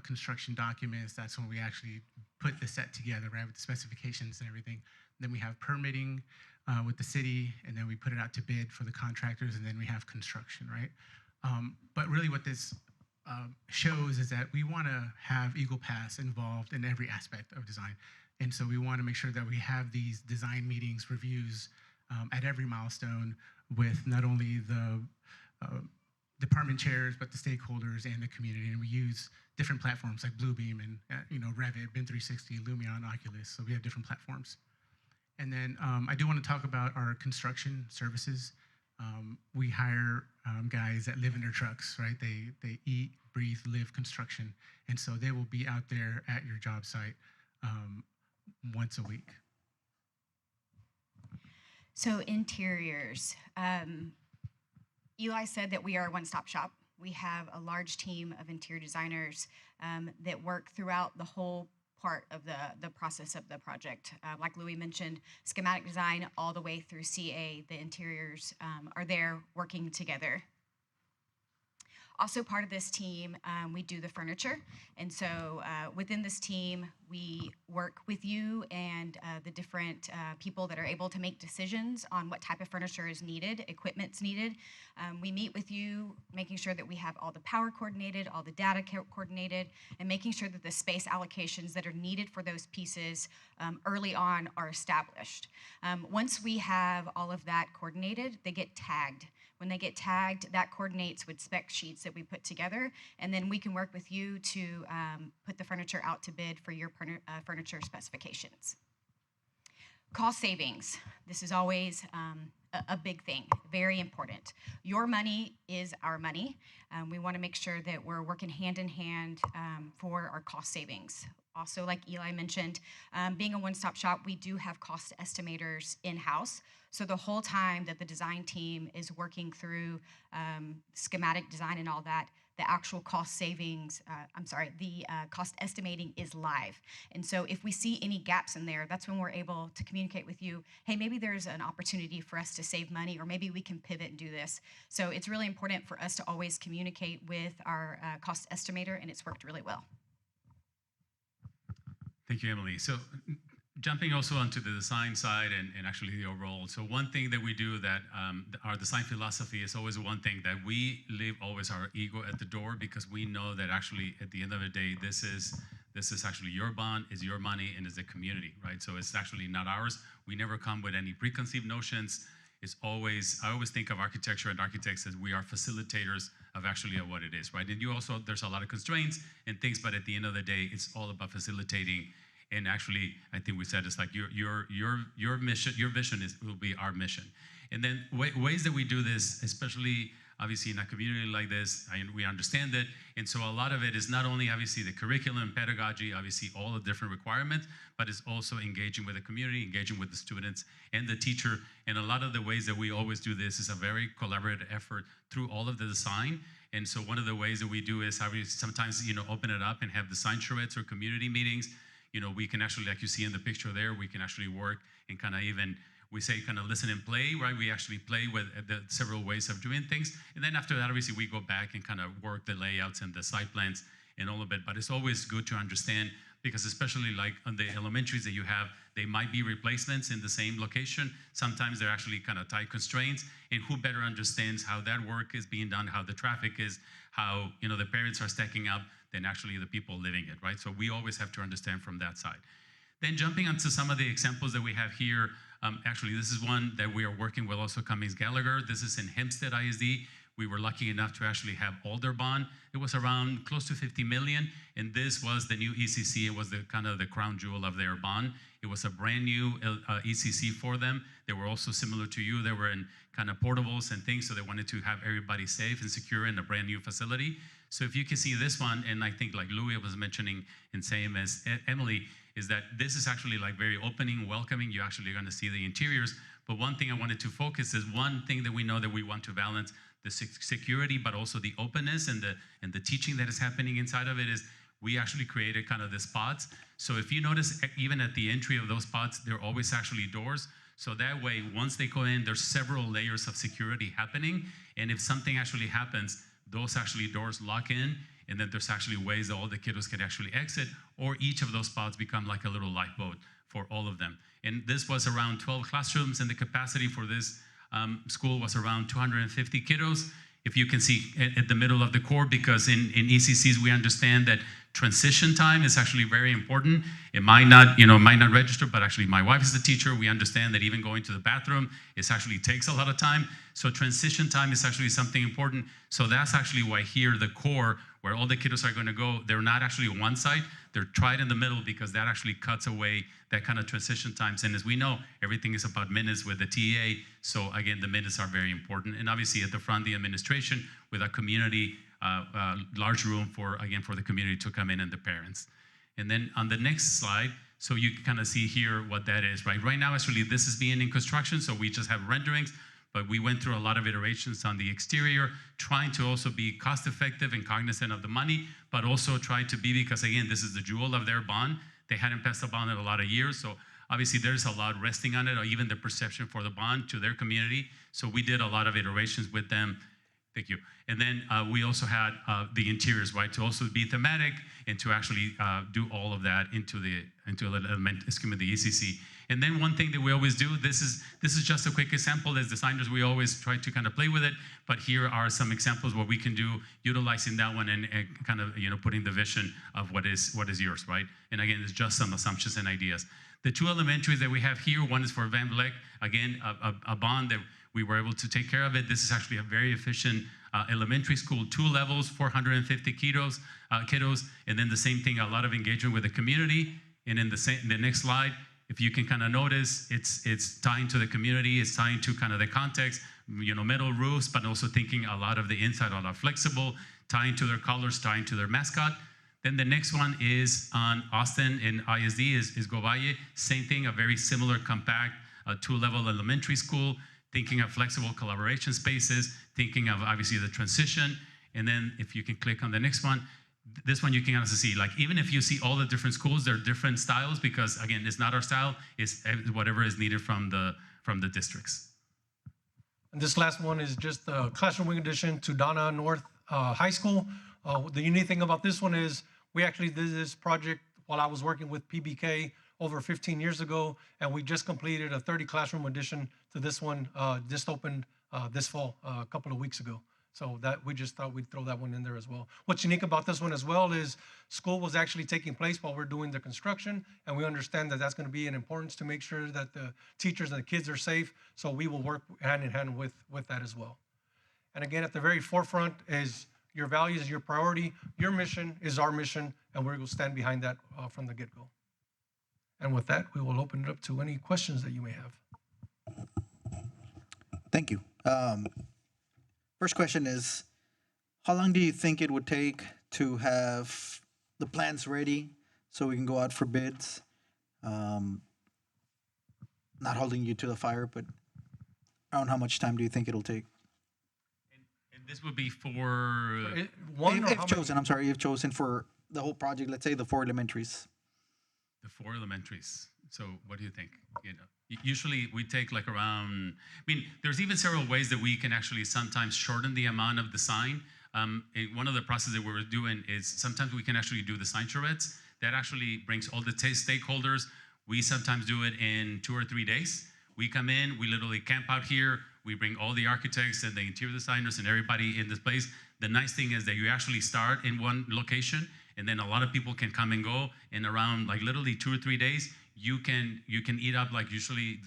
construction documents, that's when we actually put the set together, right, with the specifications and everything. Then we have permitting with the city, and then we put it out to bid for the contractors, and then we have construction, right? But really what this shows is that we want to have Eagle Pass involved in every aspect of design. And so we want to make sure that we have these design meetings, reviews at every milestone with not only the department chairs, but the stakeholders and the community. And we use different platforms like Bluebeam and Revit, BIM 360, Lumion, Oculus. So we have different platforms. And then I do want to talk about our construction services. We hire guys that live in their trucks, right? They eat, breathe, live construction. And so they will be out there at your job site once a week. So interiors. Eli said that we are a one-stop shop. We have a large team of interior designers that work throughout the whole part of the process of the project. Like Louis mentioned, schematic design all the way through CA, the interiors are there working together. Also part of this team, we do the furniture. And so within this team, we work with you and the different people that are able to make decisions on what type of furniture is needed, equipment's needed. We meet with you, making sure that we have all the power coordinated, all the data coordinated, and making sure that the space allocations that are needed for those pieces early on are established. Once we have all of that coordinated, they get tagged. When they get tagged, that coordinates with spec sheets that we put together, and then we can work with you to put the furniture out to bid for your furniture specifications. Cost savings. This is always a big thing, very important. Your money is our money. We want to make sure that we're working hand in hand for our cost savings. Also, like Eli mentioned, being a one-stop shop, we do have cost estimators in-house. So the whole time that the design team is working through schematic design and all that, the actual cost savings, the cost estimating is live. And so if we see any gaps in there, that's when we're able to communicate with you, hey, maybe there's an opportunity for us to save money, or maybe we can pivot and do this. So it's really important for us to always communicate with our cost estimator, and it's worked really well. Thank you, Emily. So jumping also onto the design side and actually the overall. So one thing that we do that our design philosophy is always one thing that we leave always our ego at the door, because we know that actually at the end of the day, this is actually your bond, is your money, and is the community, right? So it's actually not ours. We never come with any preconceived notions. It's always, I always think of architecture and architects as we are facilitators of actually what it is, right? And you also, there's a lot of constraints and things, but at the end of the day, it's all about facilitating. And actually, I think we said it's like your mission, your vision will be our mission. And then ways that we do this, especially obviously in a community like this, we understand it. And so a lot of it is not only obviously the curriculum, pedagogy, obviously all the different requirements, but it's also engaging with the community, engaging with the students and the teacher. And a lot of the ways that we always do this is a very collaborative effort through all of the design. And so one of the ways that we do is sometimes, open it up and have design charrettes or community meetings. We can actually, like you see in the picture there, we can actually work and kind of even, we say kind of listen and play, right? We actually play with the several ways of doing things. And then after that, obviously, we go back and kind of work the layouts and the site plans and all of it. But it's always good to understand, because especially like on the elementaries that you have, they might be replacements in the same location. Sometimes they're actually kind of tight constraints. And who better understands how that work is being done, how the traffic is, how the parents are stacking up than actually the people living it, right? So we always have to understand from that side. Then jumping onto some of the examples that we have here, actually this is one that we are working with also Cummings Gallagher. This is in Hempstead ISD. We were lucky enough to actually have all their bond. It was around close to 50 million, and this was the new ECC. It was the kind of the crown jewel of their bond. It was a brand new ECC for them. They were also similar to you. They were in kind of portables and things, so they wanted to have everybody safe and secure in a brand new facility. So if you can see this one, and I think like Louis was mentioning, and same as Emily, is that this is actually like very opening, welcoming. You're actually going to see the interiors. But one thing I wanted to focus is one thing that we know that we want to balance the security, but also the openness and the teaching that is happening inside of it is we actually created kind of the spots. So if you notice, even at the entry of those spots, there are always actually doors. So that way, once they go in, there's several layers of security happening. And if something actually happens, those actually doors lock in, and then there's actually ways that all the kiddos can actually exit, or each of those spots become like a little lifeboat for all of them. And this was around 12 classrooms, and the capacity for this school was around 250 kiddos. If you can see at the middle of the core, because in ECCs we understand that transition time is actually very important. It might not, might not register, but actually my wife is the teacher. We understand that even going to the bathroom, it actually takes a lot of time. So transition time is actually something important. So that's actually why here the core, where all the kiddos are going to go, they're not actually on one side. They're tried in the middle because that actually cuts away that kind of transition times. And as we know, everything is about minutes with the TA. So again, the minutes are very important. And obviously at the front, the administration with a community, large room for the community to come in and the parents. And then on the next slide, so you can kind of see here what that is, right? Right now, actually, this is being in construction, so we just have renderings, but we went through a lot of iterations on the exterior, trying to also be cost effective and cognizant of the money, but also try to be, because again, this is the jewel of their bond. They hadn't passed a bond in a lot of years, so obviously there's a lot resting on it, or even the perception for the bond to their community. So we did a lot of iterations with them. Thank you. And then we also had the interiors, right, to also be thematic and to actually do all of that into the element scheme of the ECC. And then one thing that we always do, this is just a quick example. As designers, we always try to kind of play with it, but here are some examples what we can do utilizing that one and kind of putting the vision of what is yours, right? And again, it's just some assumptions and ideas. The two elementaries that we have here, one is for Van Vleck, again, a bond that we were able to take care of it. This is actually a very efficient elementary school, 2 levels, 450 kiddos, and then the same thing, a lot of engagement with the community. And in the next slide, if you can kind of notice, it's tying to the community, it's tying to kind of the context, metal roofs, but also thinking a lot of the inside, a lot flexible, tying to their colors, tying to their mascot. Then the next one is on Austin in ISD is Go Valle. Same thing, a very similar compact 2-level elementary school, thinking of flexible collaboration spaces, thinking of obviously the transition. And then if you can click on the next one, this one you can also see, like even if you see all the different schools, they're different styles because again, it's not our style, it's whatever is needed from the districts. And this last one is just the classroom wing addition to Donna North High School. The unique thing about this one is we actually did this project while I was working with PBK over 15 years ago, and we just completed a 30 classroom addition to this one, just opened this fall, a couple of weeks ago. So that we just thought we'd throw that one in there as well. What's unique about this one as well is school was actually taking place while we're doing the construction, and we understand that that's going to be an importance to make sure that the teachers and the kids are safe. So we will work hand in hand with that as well. And again, at the very forefront is your values is your priority, your mission is our mission, and we're going to stand behind that from the get-go. And with that, we will open it up to any questions that you may have. Thank you. First question is, how long do you think it would take to have the plans ready so we can go out for bids? Not holding you to the fire, but around how much time do you think it'll take? And this would be for if chosen, I'm sorry, if chosen for the whole project, let's say the 4 elementaries. The 4 elementaries. So what do you think? Usually we take like around, there's even several ways that we can actually sometimes shorten the amount of the sign. One of the processes that we're doing is sometimes we can actually do the sign charrettes. That actually brings all the stakeholders. We sometimes do it in 2 or 3 days. We come in, we literally camp out here. We bring all the architects and the interior designers and everybody in this place. The nice thing is that you actually start in one location, and then a lot of people can come and go. In around like literally 2 or 3 days, you can eat up like usually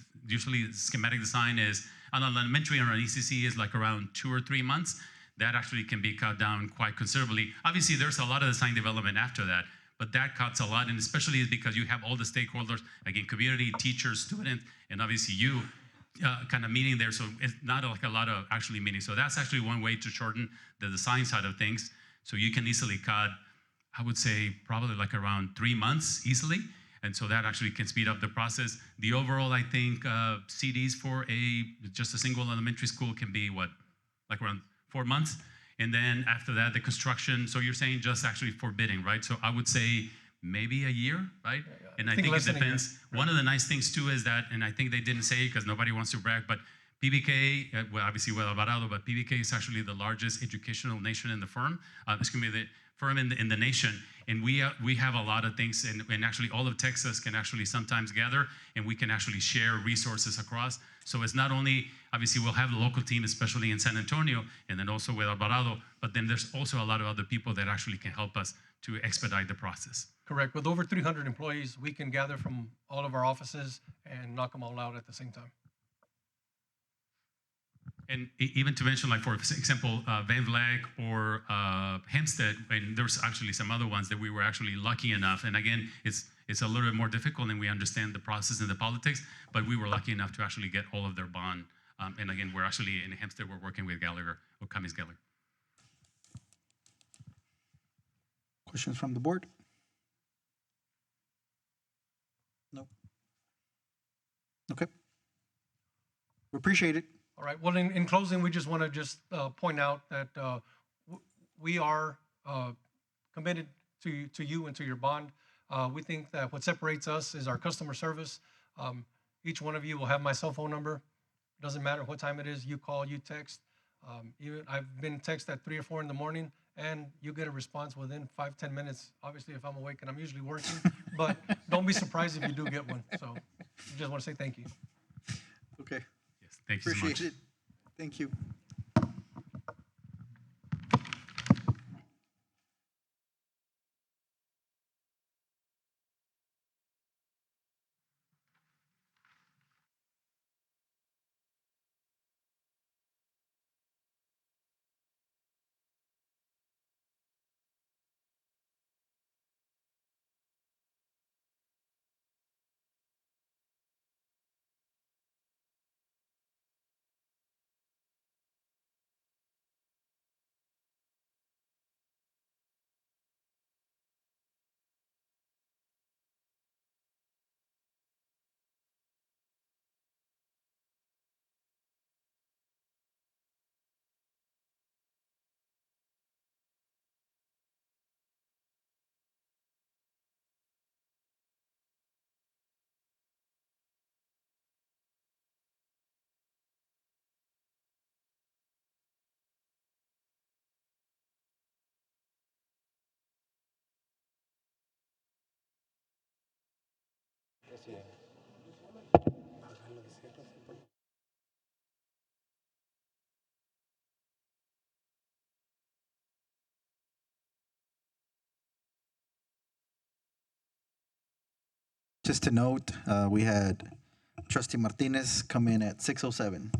schematic design is on an elementary or an ECC is like around 2 or 3 months. that actually can be cut down quite considerably. Obviously, there's a lot of design development after that, but that cuts a lot, and especially because you have all the stakeholders, again, community, teachers, students, and obviously you kind of meeting there, so it's not like a lot of actually meetings. So that's actually one way to shorten the design side of things. So you can easily cut, I would say, probably like around 3 months easily. And so that actually can speed up the process. The overall, I think, CDs for just a single elementary school can be what, like around 4 months? And then after that, the construction, so you're saying just actually for bidding, right? So I would say maybe a year, right? And I think it depends. One of the nice things too is that, and I think they didn't say it because nobody wants to brag, but PBK, well, obviously well Alvarado, but PBK is actually the largest educational nation in the firm. Excuse me, the firm in the nation. And we have a lot of things, and actually all of Texas can actually sometimes gather, and we can actually share resources across. So it's not only, obviously we'll have the local team, especially in San Antonio, and then also with Alvarado, but then there's also a lot of other people that actually can help us to expedite the process. Correct. With over 300 employees, we can gather from all of our offices and knock them all out at the same time. And even to mention, like for example, Van Vleck or Hempstead, and there's actually some other ones that we were actually lucky enough. And again, it's a little bit more difficult, and we understand the process and the politics, but we were lucky enough to actually get all of their bond. And again, we're actually in Hempstead, we're working with Gallagher, or Cummings Gallagher. Questions from the board? No. Okay. We appreciate it. All right. Well, in closing, we just want to just point out that we are committed to you and to your bond. We think that what separates us is our customer service. Each one of you will have my cell phone number. It doesn't matter what time it is. You call, you text. Even I've been texted at 3 or 4 in the morning, and you get a response within 5-10 minutes. Obviously, if I'm awake, and I'm usually working, but don't be surprised if you do get one. So, I just want to say thank you. Okay. Yes, thank you so much. Appreciate it. Thank you. Just to note, we had Trustee Martinez come in at 6:07.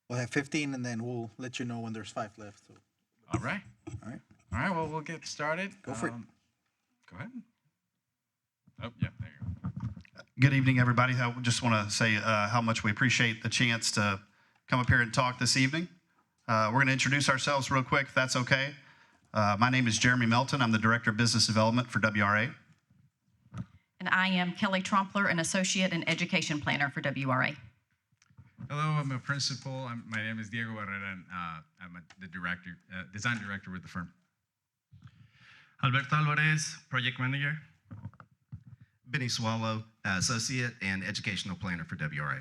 We'll have 15, and then we'll let you know when there's 5 left. So. All right. All right. All right. Well, we'll get started. Go for it. Go ahead. Oh, yeah. There you go. Good evening, everybody. I just want to say how much we appreciate the chance to come up here and talk this evening. We're going to introduce ourselves real quick, if that's okay. My name is Jeremy Melton. I'm the Director of Business Development for WRA. And I am Kelly Trompler, an Associate and Education Planner for WRA. Hello, I'm a principal. My name is Diego Barrera, and I'm the director, design director with the firm. Alberto Alvarez, project manager. Benny Swallow, associate and educational planner for WRA.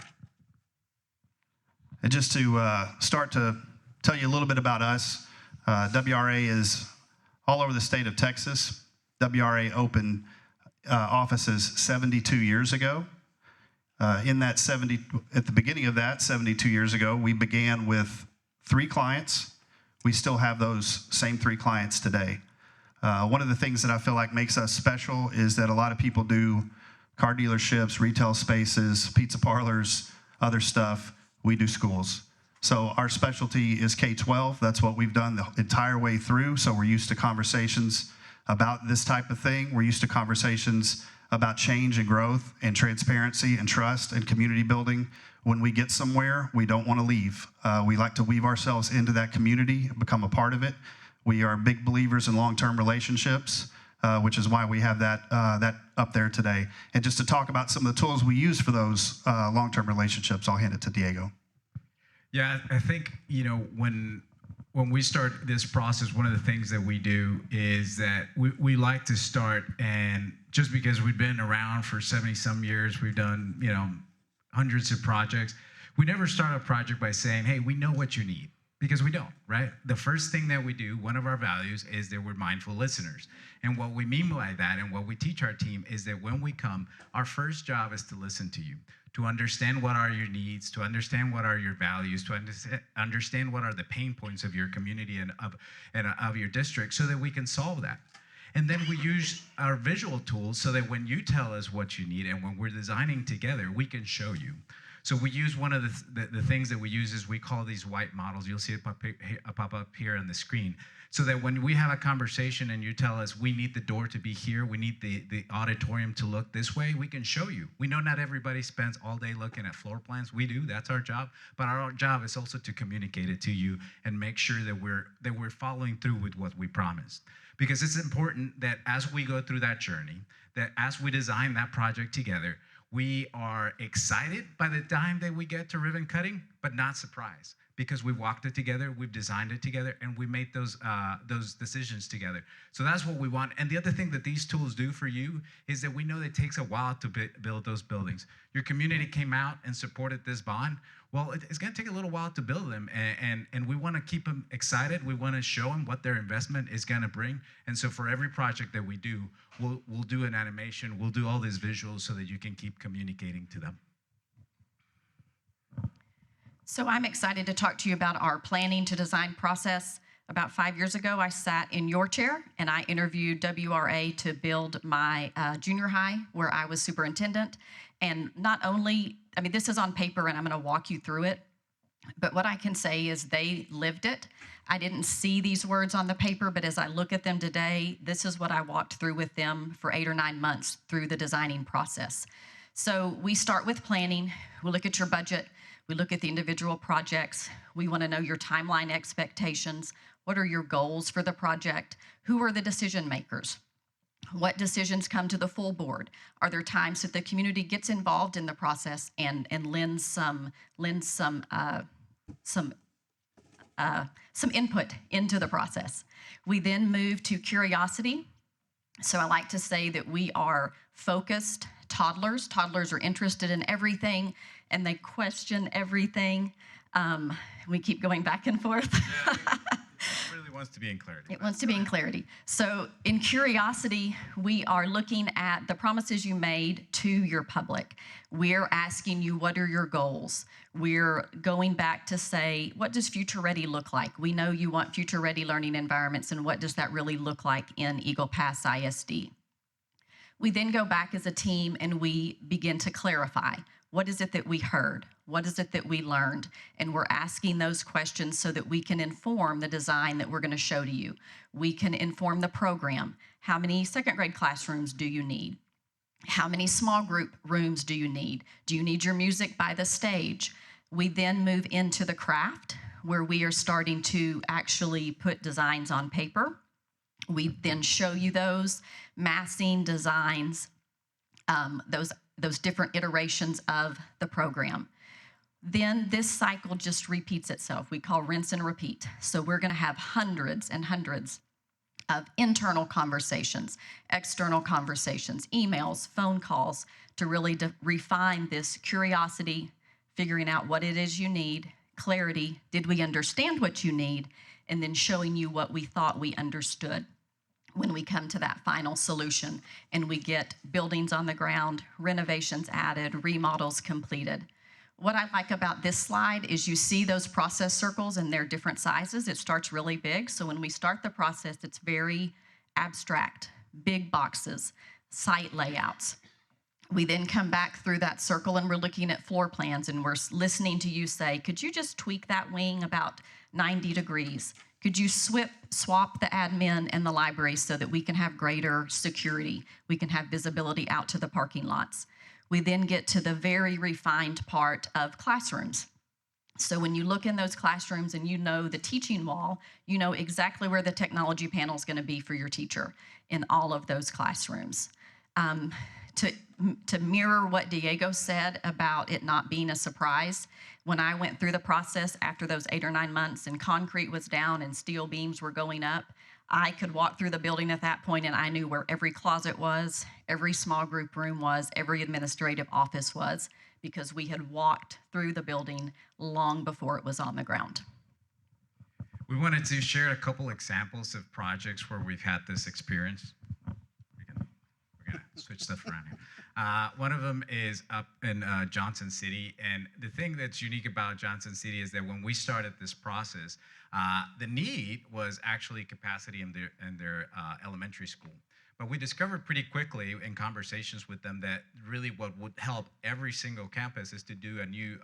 And just to start to tell you a little bit about us, WRA is all over the state of Texas. WRA opened offices 72 years ago. At the beginning of that, 72 years ago, we began with 3 clients. We still have those same 3 clients today. One of the things that I feel like makes us special is that a lot of people do car dealerships, retail spaces, pizza parlors, other stuff. We do schools. So our specialty is K-12. That's what we've done the entire way through. So we're used to conversations about this type of thing. We're used to conversations about change and growth and transparency and trust and community building. When we get somewhere, we don't want to leave. We like to weave ourselves into that community, become a part of it. We are big believers in long-term relationships, which is why we have that up there today. And just to talk about some of the tools we use for those long-term relationships, I'll hand it to Diego. Yeah, I think, when we start this process, one of the things that we do is that we like to start, and just because we've been around for 70-some years, we've done, hundreds of projects. We never start a project by saying, hey, we know what you need, because we don't, right? The first thing that we do, one of our values, is that we're mindful listeners. And what we mean by that, and what we teach our team, is that when we come, our first job is to listen to you, to understand what are your needs, to understand what are your values, to understand what are the pain points of your community and of your district, so that we can solve that. And then we use our visual tools so that when you tell us what you need and when we're designing together, we can show you. So we use one of the things that we use is we call these white models. You'll see it pop up here on the screen. So that when we have a conversation and you tell us we need the door to be here, we need the auditorium to look this way, we can show you. We know not everybody spends all day looking at floor plans. We do, that's our job. But our job is also to communicate it to you and make sure that we're following through with what we promised. Because it's important that as we go through that journey, that as we design that project together, we are excited by the time that we get to ribbon cutting, but not surprised, because we walked it together, we've designed it together, and we made those decisions together. So that's what we want. And the other thing that these tools do for you is that we know that it takes a while to build those buildings. Your community came out and supported this bond. Well, it's going to take a little while to build them, and we want to keep them excited. We want to show them what their investment is going to bring. And so for every project that we do, we'll do an animation, we'll do all these visuals so that you can keep communicating to them. So I'm excited to talk to you about our planning to design process. About 5 years ago, I sat in your chair and I interviewed WRA to build my junior high where I was superintendent. And not only, this is on paper and I'm going to walk you through it, but what I can say is they lived it. I didn't see these words on the paper, but as I look at them today, this is what I walked through with them for 8 or 9 months through the designing process. So we start with planning. We look at your budget. We look at the individual projects. We want to know your timeline expectations. What are your goals for the project? Who are the decision makers? What decisions come to the full board? Are there times that the community gets involved in the process and lends some input into the process? We then move to curiosity. So I like to say that we are focused toddlers. Toddlers are interested in everything and they question everything. We keep going back and forth. It really wants to be in clarity. It wants to be in clarity. So in curiosity, we are looking at the promises you made to your public. We're asking you, what are your goals? We're going back to say, what does future ready look like? We know you want future ready learning environments, and what does that really look like in Eagle Pass ISD? We then go back as a team and we begin to clarify. What is it that we heard? What is it that we learned? And we're asking those questions so that we can inform the design that we're going to show to you. We can inform the program. How many second grade classrooms do you need? How many small group rooms do you need? Do you need your music by the stage? We then move into the craft where we are starting to actually put designs on paper. We then show you those massing designs, those different iterations of the program. Then this cycle just repeats itself. We call rinse and repeat. So we're going to have hundreds and hundreds of internal conversations, external conversations, emails, phone calls to really refine this curiosity, figuring out what it is you need, clarity, did we understand what you need, and then showing you what we thought we understood when we come to that final solution and we get buildings on the ground, renovations added, remodels completed. What I like about this slide is you see those process circles and they're different sizes. It starts really big. So when we start the process, it's very abstract, big boxes, site layouts. We then come back through that circle and we're looking at floor plans and we're listening to you say, could you just tweak that wing about 90 degrees? Could you swap the admin and the library so that we can have greater security? We can have visibility out to the parking lots. We then get to the very refined part of classrooms. So when you look in those classrooms and you know the teaching wall, you know exactly where the technology panel is going to be for your teacher in all of those classrooms. To mirror what Diego said about it not being a surprise, when I went through the process after those 8 or 9 months and concrete was down and steel beams were going up, I could walk through the building at that point and I knew where every closet was, every small group room was, every administrative office was, because we had walked through the building long before it was on the ground. We wanted to share a couple examples of projects where we've had this experience. We're gonna switch stuff around here. One of them is up in Johnson City, and the thing that's unique about Johnson City is that when we started this process, the need was actually capacity in their elementary school. But we discovered pretty quickly in conversations with them that really what would help every single campus is to do a new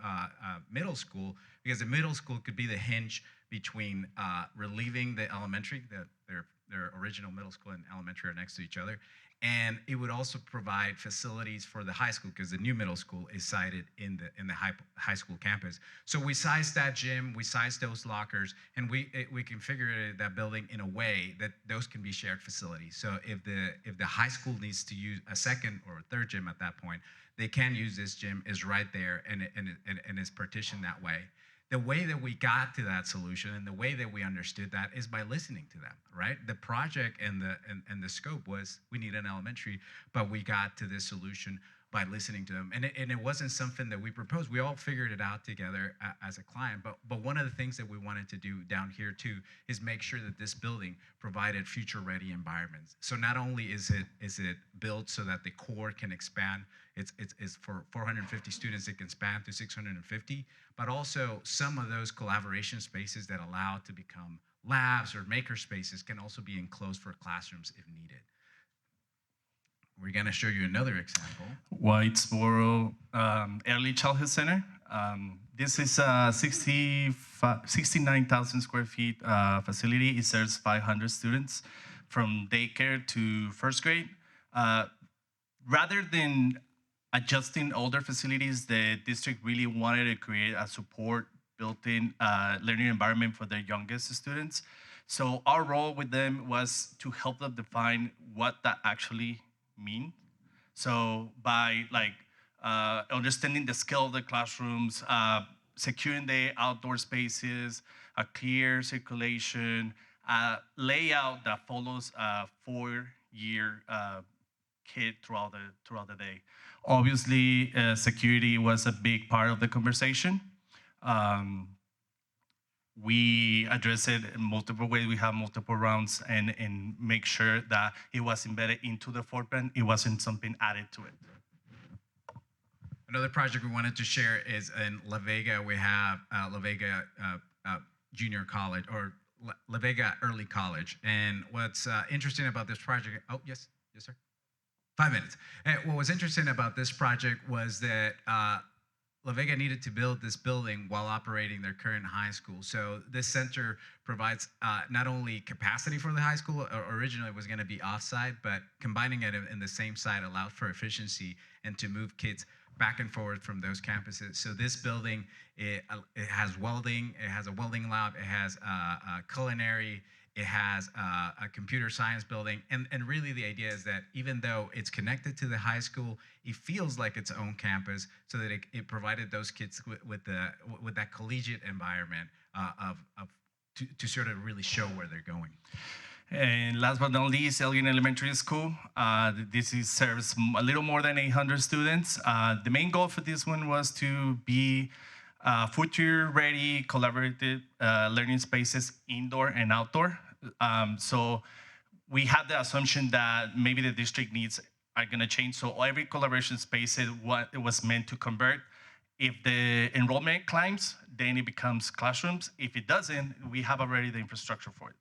middle school, because the middle school could be the hinge between relieving the elementary, their original middle school and elementary are next to each other, and it would also provide facilities for the high school, because the new middle school is sited in the high school campus. So we sized that gym, we sized those lockers, and we configured that building in a way that those can be shared facilities. So if the high school needs to use a second or a third gym at that point, they can use this gym, is right there, and is partitioned that way. The way that we got to that solution and the way that we understood that is by listening to them, right? The project and the scope was we need an elementary, but we got to this solution by listening to them. And it wasn't something that we proposed. We all figured it out together as a client. But one of the things that we wanted to do down here too is make sure that this building provided future-ready environments. So not only is it built so that the core can expand, it's for 450 students, it can span to 650, but also some of those collaboration spaces that allow it to become labs or maker spaces can also be enclosed for classrooms if needed. We're going to show you another example. Whitesboro Early Childhood Center. This is a 69,000 square feet facility. It serves 500 students from daycare to first grade. Rather than adjusting older facilities, the district really wanted to create a support built-in learning environment for their youngest students. So our role with them was to help them define what that actually means. So by understanding the scale of the classrooms, securing the outdoor spaces, a clear circulation, layout that follows a 4-year kid throughout the day. Obviously, security was a big part of the conversation. We address it in multiple ways. We have multiple rounds and make sure that it was embedded into the floor plan. It wasn't something added to it. Another project we wanted to share is in La Vega. We have La Vega Junior College, or La Vega Early College. And what's interesting about this project, oh, yes, sir. 5 minutes. And what was interesting about this project was that La Vega needed to build this building while operating their current high school. So this center provides not only capacity for the high school, originally it was going to be offsite, but combining it in the same site allowed for efficiency and to move kids back and forth from those campuses. So this building, it has welding, it has a welding lab, it has a culinary, it has a computer science building, and really the idea is that even though it's connected to the high school, it feels like its own campus, so that it provided those kids with that collegiate environment to sort of really show where they're going. And last but not least, Elgin Elementary School. This serves a little more than 800 students. The main goal for this one was to be future-ready, collaborative learning spaces, indoor and outdoor. So we had the assumption that maybe the district needs are going to change. So every collaboration space is what it was meant to convert. If the enrollment climbs, then it becomes classrooms. If it doesn't, we have already the infrastructure for it.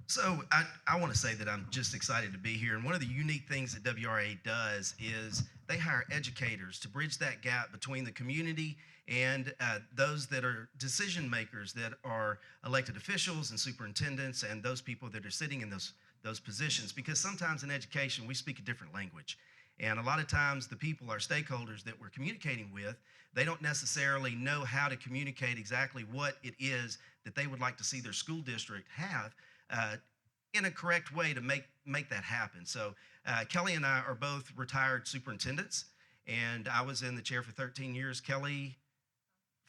So I want to say that I'm just excited to be here. And one of the unique things that WRA does is they hire educators to bridge that gap between the community and those that are decision makers, that are elected officials and superintendents and those people that are sitting in those positions. Because sometimes in education, we speak a different language. And a lot of times the people, our stakeholders that we're communicating with, they don't necessarily know how to communicate exactly what it is that they would like to see their school district have in a correct way to make that happen. So Kelly and I are both retired superintendents, and I was in the chair for 13 years, Kelly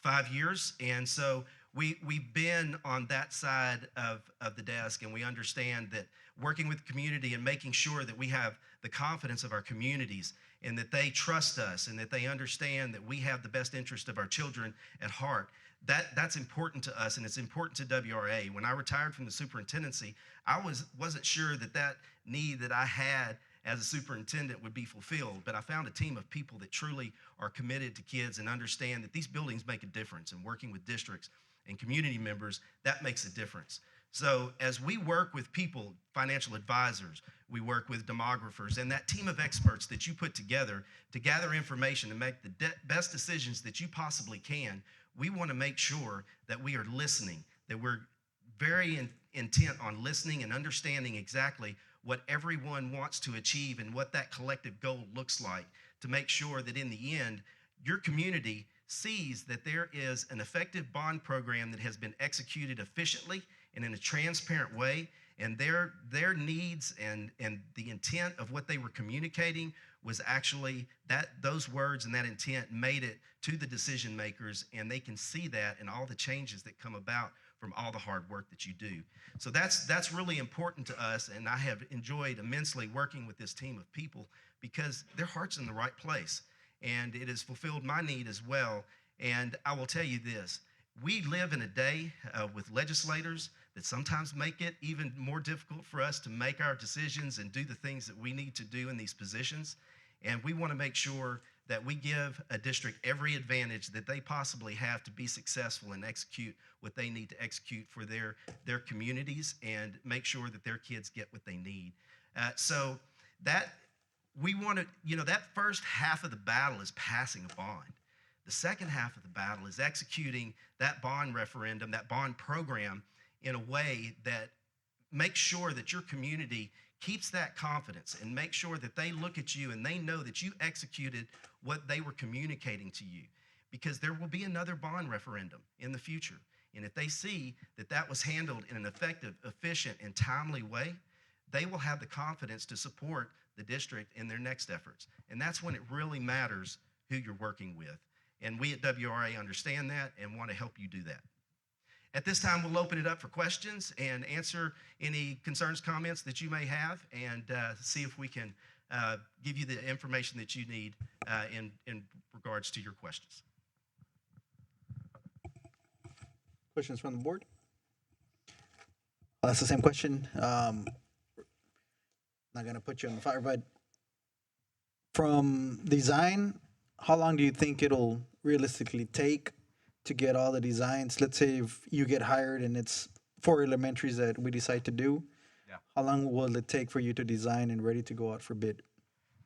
5 years. And so we've been on that side of the desk, and we understand that working with the community and making sure that we have the confidence of our communities and that they trust us and that they understand that we have the best interest of our children at heart. That's important to us, and it's important to WRA. When I retired from the superintendency, I wasn't sure that need that I had as a superintendent would be fulfilled, but I found a team of people that truly are committed to kids and understand that these buildings make a difference, and working with districts and community members, that makes a difference. So as we work with people, financial advisors, we work with demographers, and that team of experts that you put together to gather information and make the best decisions that you possibly can, we want to make sure that we are listening, that we're very intent on listening and understanding exactly what everyone wants to achieve and what that collective goal looks like, to make sure that in the end, your community sees that there is an effective bond program that has been executed efficiently and in a transparent way, and their needs and the intent of what they were communicating was actually those words and that intent made it to the decision makers, and they can see that in all the changes that come about from all the hard work that you do. So that's really important to us, and I have enjoyed immensely working with this team of people because their heart's in the right place, and it has fulfilled my need as well. And I will tell you this, we live in a day with legislators that sometimes make it even more difficult for us to make our decisions and do the things that we need to do in these positions. And we want to make sure that we give a district every advantage that they possibly have to be successful and execute what they need to execute for their communities and make sure that their kids get what they need. So that we want to, that first half of the battle is passing a bond. The second half of the battle is executing that bond referendum, that bond program in a way that makes sure that your community keeps that confidence and make sure that they look at you and they know that you executed what they were communicating to you. Because there will be another bond referendum in the future. And if they see that that was handled in an effective, efficient, and timely way, they will have the confidence to support the district in their next efforts. And that's when it really matters who you're working with. And we at WRA understand that and want to help you do that. At this time, we'll open it up for questions and answer any concerns, comments that you may have, and see if we can give you the information that you need in regards to your questions. Questions from the board? Well, that's the same question. Not gonna put you on the fire, but from design, how long do you think it'll realistically take to get all the designs? Let's say if you get hired and it's 4 elementaries that we decide to do, Yeah. how long will it take for you to design and ready to go out for bid?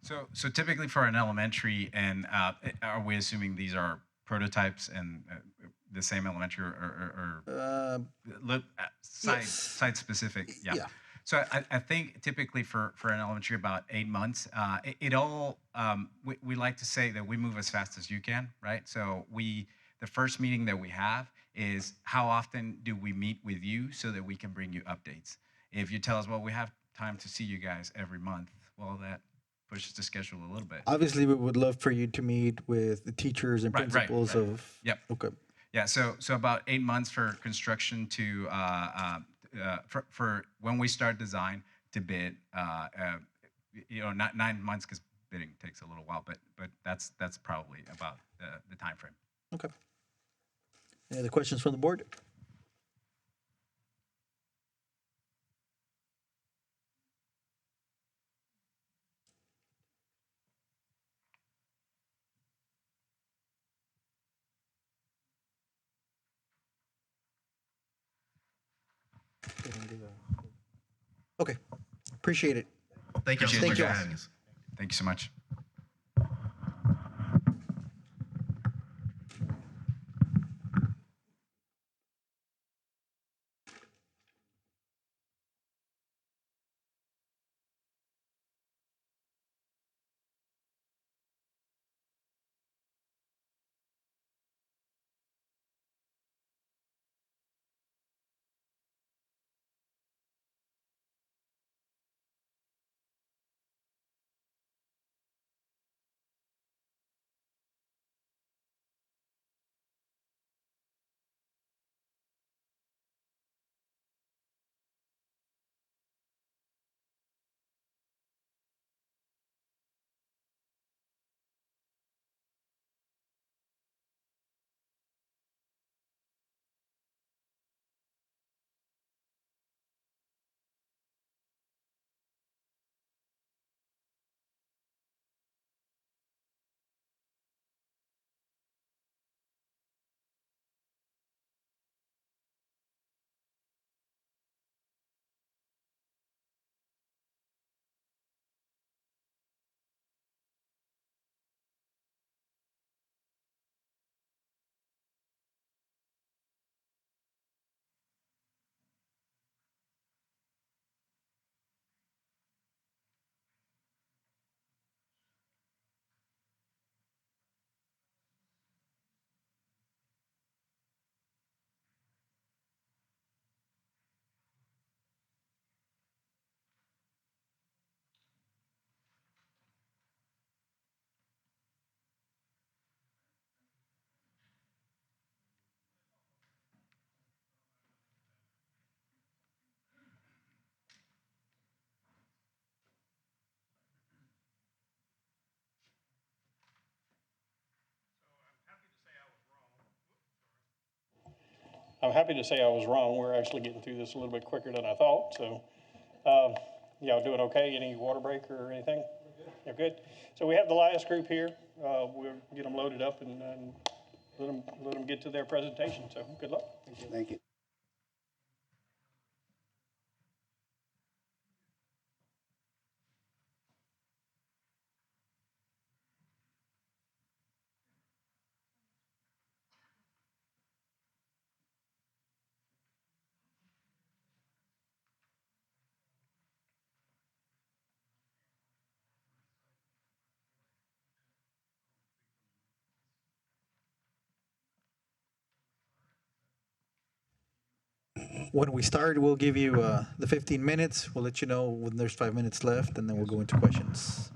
So typically for an elementary, and are we assuming these are prototypes and the same elementary or Yes. site specific? Yeah. Yeah. So I think typically for an elementary about 8 months. It all we like to say that we move as fast as you can, right? So the first meeting that we have is how often do we meet with you so that we can bring you updates. If you tell us, well, we have time to see you guys every month, well, that pushes the schedule a little bit. Obviously, we would love for you to meet with the teachers and principals of. Yep. Okay. Yeah. So about 8 months for construction to for when we start design to bid. Not 9 months because bidding takes a little while, but that's probably about the time frame. Okay. Any other questions from the board? Okay. Appreciate it. Thank you so Appreciate much you for guys. having us. Thank you so much. I'm happy to say I was wrong. We're actually getting through this a little bit quicker than I thought. So, y'all doing okay? Any water break or anything? You're good. So we have the last group here. We'll get them loaded up and let them get to their presentation. So good luck. Thank you. when we start, we'll give you the 15 minutes. We'll let you know when there's 5 minutes left, and then we'll go into questions.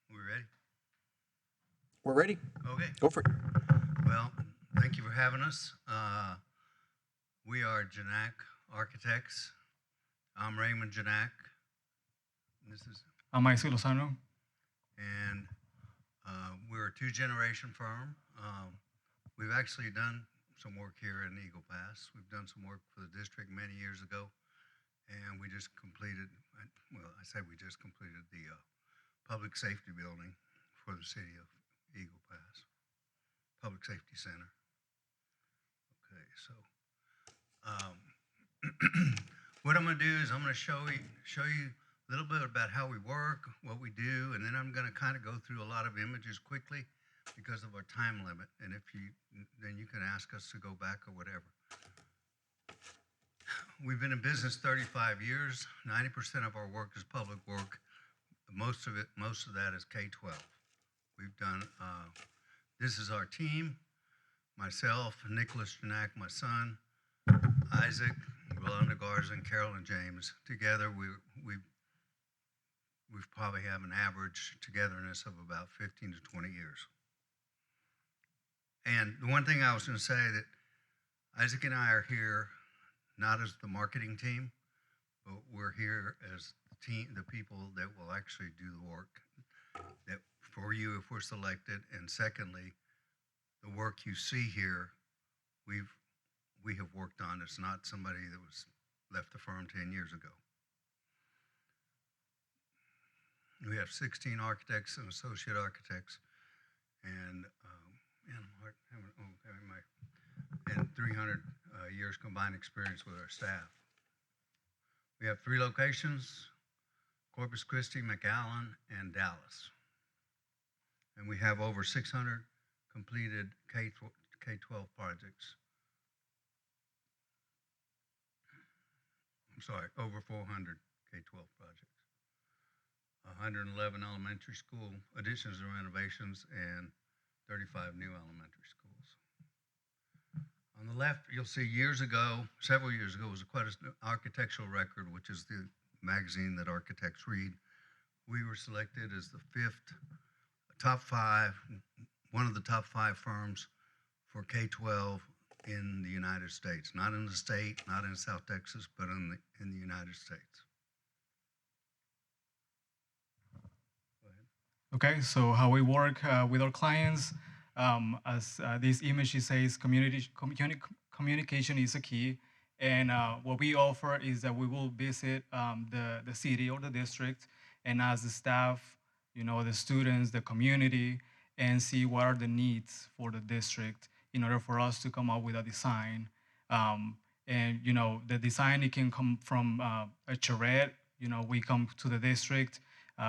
We ready? We're ready. Okay. Go for it. Well, thank you for having us. We are Janak Architects. I'm Raymond Janak. This is, I'm Mauricio Lozano. and we're a two-generation firm. We've actually done some work here in Eagle Pass. We've done some work for the district many years ago, and we just completed, well, I say we just completed the public safety building for the city of Eagle Pass, Public Safety Center. Okay, so what I'm going to do is I'm going to show you a little bit about how we work, what we do, and then I'm going to kind of go through a lot of images quickly because of our time limit. And if you, then you can ask us to go back or whatever. We've been in business 35 years. 90% of our work is public work. Most of that is K-12. We've done, this is our team, myself, Nicholas Janak, my son, Isaac, Rolanda Garza, and Carolyn James. Together, we probably have an average togetherness of about 15 to 20 years. And the one thing I was going to say that Isaac and I are here not as the marketing team, but we're here as the team, the people that will actually do the work that for you if we're selected. And secondly, the work you see here, we have worked on. It's not somebody that was left the firm 10 years ago. We have 16 architects and associate architects, and 300 years combined experience with our staff. We have 3 locations: Corpus Christi, McAllen, and Dallas. And we have over 600 completed K-12 projects. I'm sorry, over 400 K-12 projects. 111 elementary school additions and renovations, and 35 new elementary schools. On the left, you'll see years ago, several years ago, was quite an architectural record, which is the magazine that architects read. We were selected as the 5th, top 5, one of the top 5 firms for K-12 in the United States. Not in the state, not in South Texas, but in the United States. Okay, so how we work with our clients, as this image says, communication is a key. And what we offer is that we will visit the city or the district, and as the staff, you know, the students, the community, and see what are the needs for the district in order for us to come up with a design. And, you know, the design, it can come from a charrette. You know, we come to the district,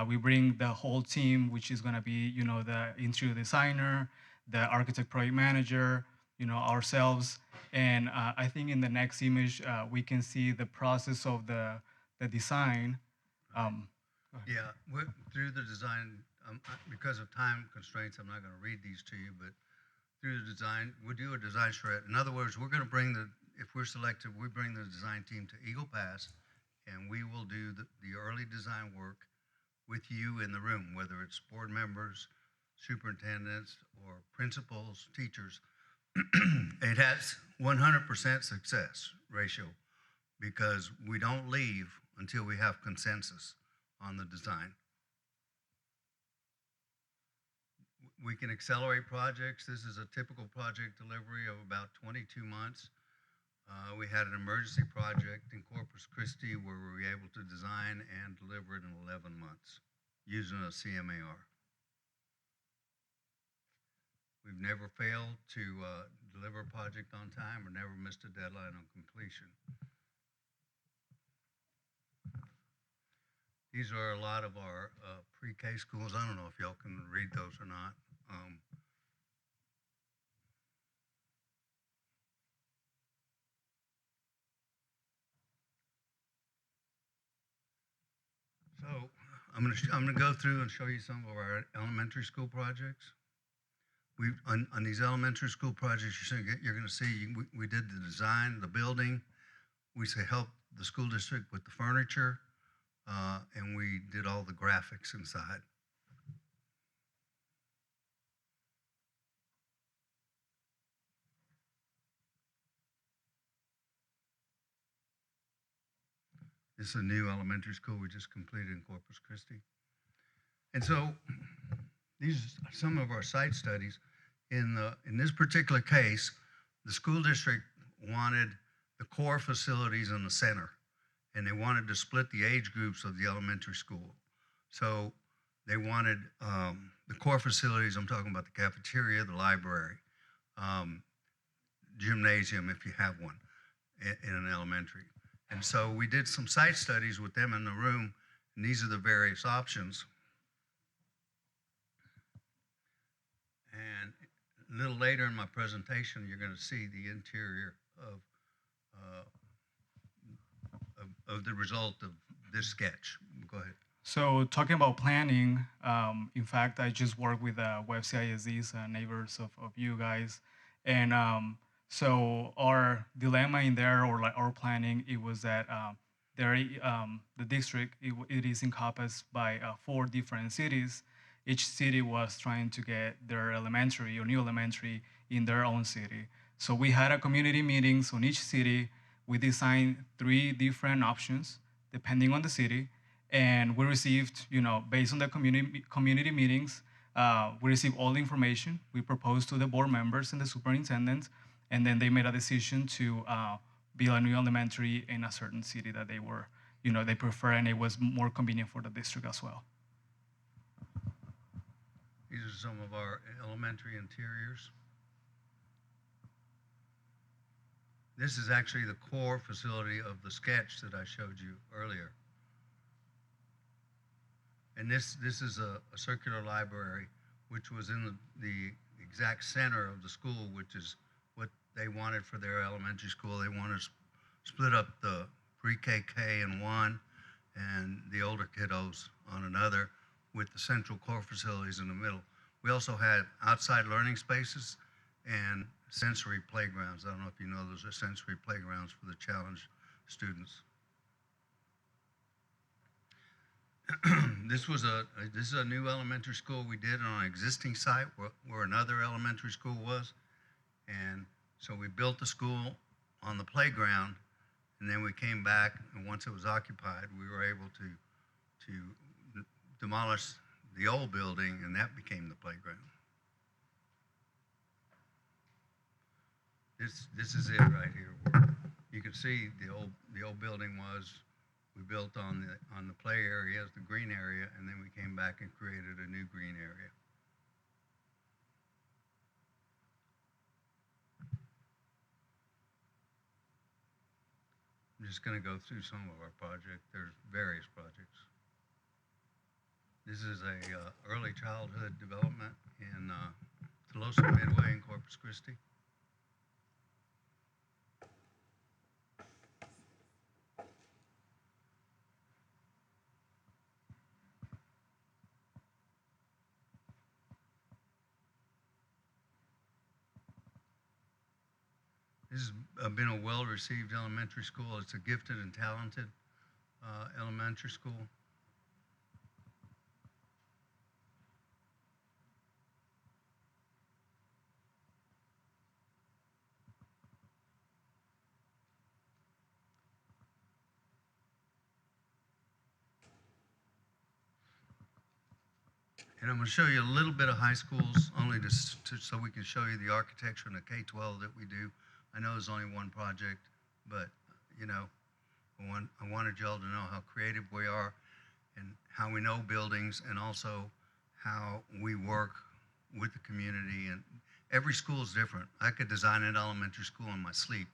we bring the whole team, which is gonna be, you know, the interior designer, the architect project manager, you know, ourselves. And I think in the next image, we can see the process of the design. Yeah, through the design, because of time constraints, I'm not going to read these to you, but through the design, we do a design charrette. In other words, we're going to bring if we're selected, we bring the design team to Eagle Pass, and we will do the early design work with you in the room, whether it's board members, superintendents, or principals, teachers. It has 100% success ratio because we don't leave until we have consensus on the design. We can accelerate projects. This is a typical project delivery of about 22 months. We had an emergency project in Corpus Christi where we were able to design and deliver it in 11 months using a CMAR. We've never failed to deliver a project on time or never missed a deadline on completion. These are a lot of our pre-K schools. I don't know if y'all can read those or not. So I'm gonna go through and show you some of our elementary school projects. On these elementary school projects, you're gonna see, we did the design, the building. We help the school district with the furniture, and we did all the graphics inside. This is a new elementary school we just completed in Corpus Christi. And so these are some of our site studies. In this particular case, the school district wanted the core facilities in the center, and they wanted to split the age groups of the elementary school. So they wanted the core facilities, I'm talking about the cafeteria, the library, gymnasium if you have one in an elementary. And so we did some site studies with them in the room, and these are the various options. And a little later in my presentation, you're going to see the interior of the result of this sketch. Go ahead. So talking about planning, in fact, I just work with Pass ISDs, neighbors of you guys, and so our dilemma in there, or like our planning, it was that the district it is encompassed by 4 different cities. Each city was trying to get their elementary or new elementary in their own city. So we had a community meetings on each city. We designed 3 different options depending on the city, and we received, based on the community meetings, we received all the information. We proposed to the board members and the superintendent, and then they made a decision to build a new elementary in a certain city that they were, they prefer, and it was more convenient for the district as well. These are some of our elementary interiors. This is actually the core facility of the sketch that I showed you earlier. And this is a circular library, which was in the exact center of the school, which is what they wanted for their elementary school. They wanted to split up the pre-K, K in one, and the older kiddos on another, with the central core facilities in the middle. We also had outside learning spaces and sensory playgrounds. I don't know if you know, those are sensory playgrounds for the challenged students. This is a new elementary school we did on an existing site where another elementary school was. And so we built the school on the playground, and then we came back, and once it was occupied, we were able to demolish the old building, and that became the playground. This is it right here. Where you can see the old building was. We built on the play area as the green area, and then we came back and created a new green area. I'm just going to go through some of our projects. There's various projects. This is a early childhood development in Tolosa Midway in Corpus Christi. This has been a well-received elementary school. It's a gifted and talented elementary school. And I'm going to show you a little bit of high schools, only so we can show you the architecture and the K-12 that we do. I know there's only one project, but I wanted y'all to know how creative we are and how we know buildings, and also how we work with the community. And every school is different. I could design an elementary school in my sleep,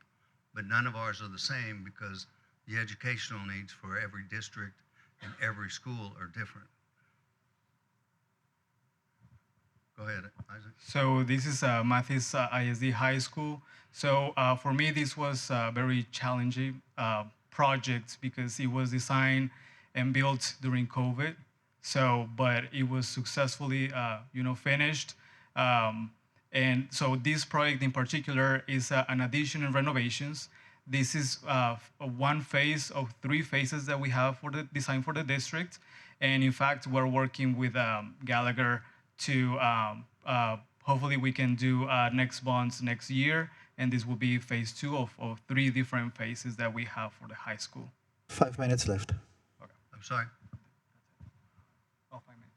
but none of ours are the same because the educational needs for every district and every school are different. Go ahead, Isaac. So this is Madison ISD High School. So for me, this was a very challenging project because it was designed and built during COVID. So, but it was successfully, finished. And so this project in particular is an addition and renovations. This is one phase of 3 phases that we have for the design for the district. And in fact, we're working with Gallagher to hopefully we can do next bonds next year. And this will be phase 2 of 3 different phases that we have for the high school. 5 minutes left. I'm sorry. Oh, 5 minutes.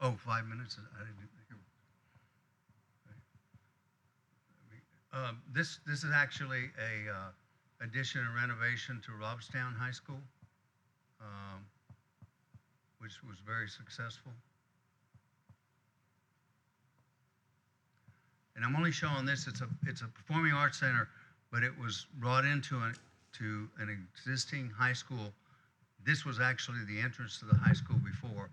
Oh, 5 minutes? I didn't think this is actually a addition and renovation to Robstown High School, which was very successful. And I'm only showing this. It's a performing arts center, but it was brought into an existing high school. This was actually the entrance to the high school before.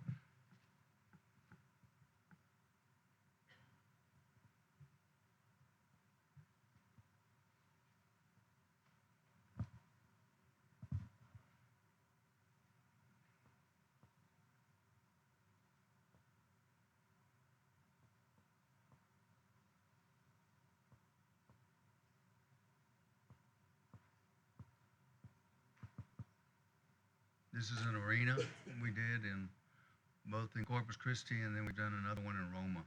This is an arena we did in both in Corpus Christi, and then we've done another one in Roma.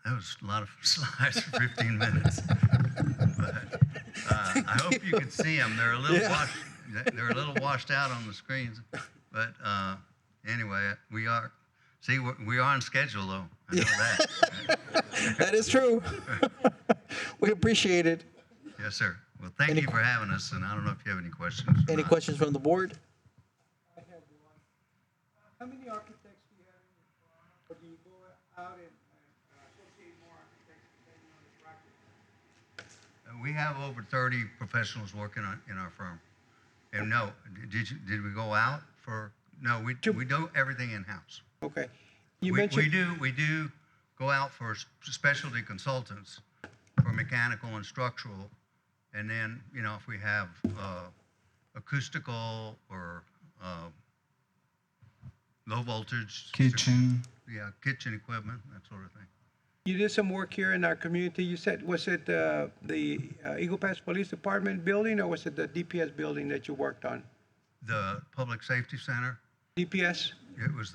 That was a lot of slides for 15 minutes. But I hope you can see them. They're a little washed out on the screens. But anyway, we are on schedule though. I know that. That is true. We appreciate it. Yes, sir. Well, thank you for having us, and I don't know if you have any questions. Any questions from the board? I have one. How many architects do you have in your firm, or do you go out and associate more architects depending on the practice? We have over 30 professionals working in our firm. And no, did we go out for? No, we do everything in-house. Okay. We do go out for specialty consultants for mechanical and structural, and then if we have acoustical or low voltage kitchen equipment, that sort of thing. You did some work here in our community. You said, was it the Eagle Pass Police Department building, or was it the DPS building that you worked on? The Public Safety Center. DPS? It was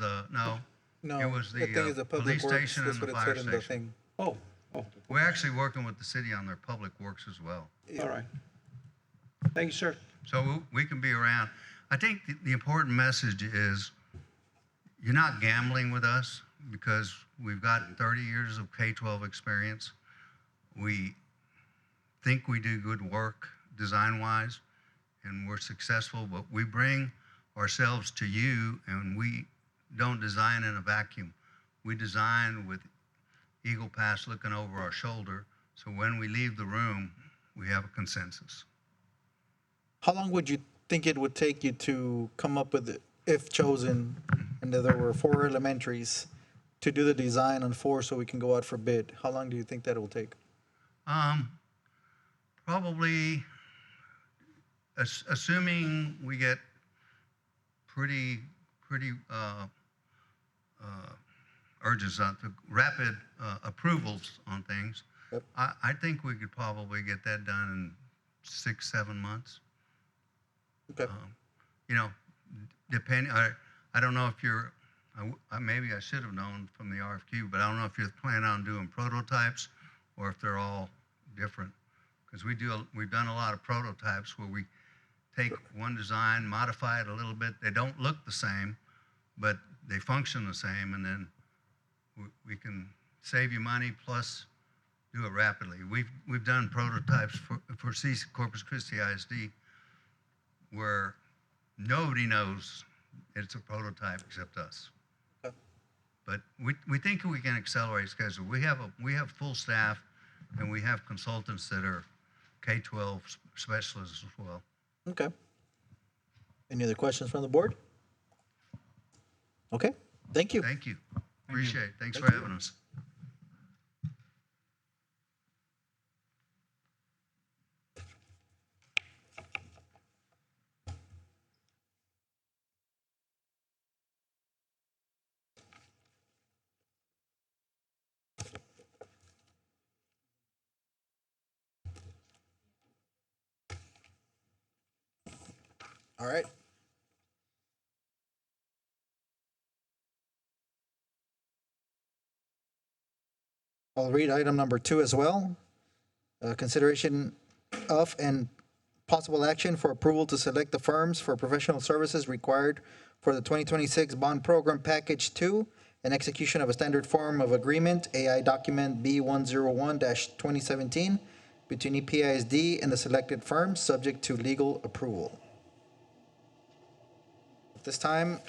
No, it was I think it's the the public police works. station That's and the what it fire said in the station. thing. Oh. We're actually working with the city on their public works as well. All right. Thank you, sir. So we can be around. I think the important message is you're not gambling with us because we've got 30 years of K-12 experience. We think we do good work design-wise, and we're successful, but we bring ourselves to you, and we don't design in a vacuum. We design with Eagle Pass looking over our shoulder, so when we leave the room, we have a consensus. How long would you think it would take you to come up with, if chosen, and there were 4 elementaries, to do the design on 4 so we can go out for bid? How long do you think that will take? Probably, assuming we get pretty urges on the rapid approvals on things. Yep. I think we could probably get that done in 6-7 months. Okay. Depending. I don't know if you're. Maybe I should have known from the RFQ, but I don't know if you're planning on doing prototypes or if they're all different. Because we've done a lot of prototypes where we take one design, modify it a little bit. They don't look the same, but they function the same, and then we can save you money plus do it rapidly. We've done prototypes for Corpus Christi ISD where nobody knows it's a prototype except us. Okay. But we think we can accelerate schedule. We have full staff, and we have consultants that are K-12 specialists as well. Okay. Any other questions from the board? Okay, thank you. Thank you. Appreciate it. Thanks for Thank you. having us. All right. I'll read item number 2 as well. Consideration of and possible action for approval to select the firms for professional services required for the 2026 Bond Program Package 2 and execution of a standard form of agreement, AI document B101-2017, between EPISD and the selected firms, subject to legal approval. At this time,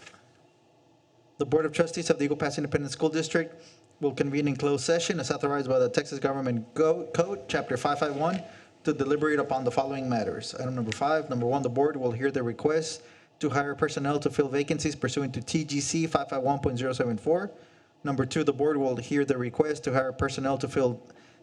the Board of Trustees of the Eagle Pass Independent School District will convene in closed session as authorized by the Texas Government Code, Chapter 551, to deliberate upon the following matters. Item number 5, number 1, the board will hear the request to hire personnel to fill vacancies pursuant to TGC 551.074. Number 2, the board will hear the request to hire personnel to fill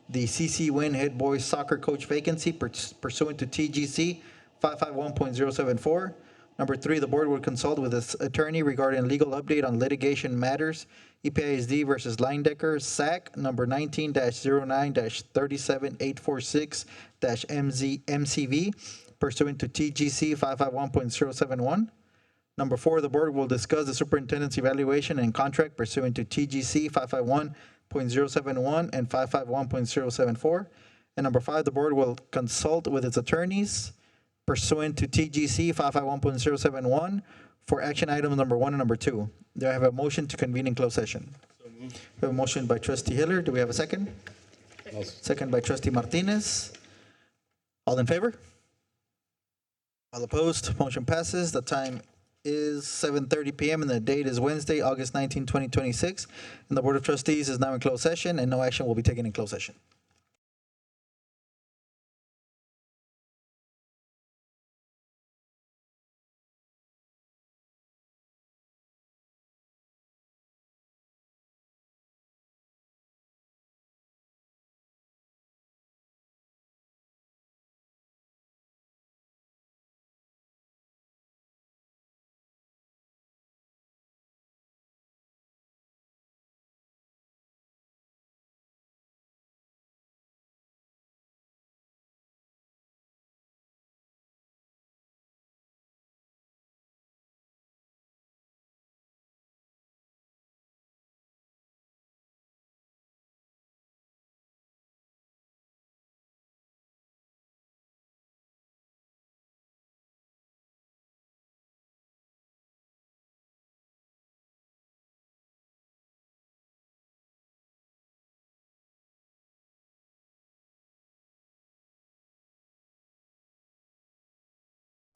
the CC Win head boys soccer coach vacancy pursuant to TGC 551.074. Number 3, the board will consult with its attorney regarding legal update on litigation matters, EPISD versus Linedecker, SAC number 19-09-37846-MCV, pursuant to TGC 551.071. Number 4, the board will discuss the superintendent's evaluation and contract pursuant to TGC 551.071 and 551.074. And number 5, the board will consult with its attorneys pursuant to TGC 551.071 for action items number 1 and number 2. Do I have a motion to convene in closed session? We have a motion by trustee Hiller. Do we have a second? Second by trustee Martinez. All in favor? All opposed? Motion passes. The time is 7:30 p.m. and the date is Wednesday, August 19, 2026. And the Board of Trustees is now in closed session and no action will be taken in closed session.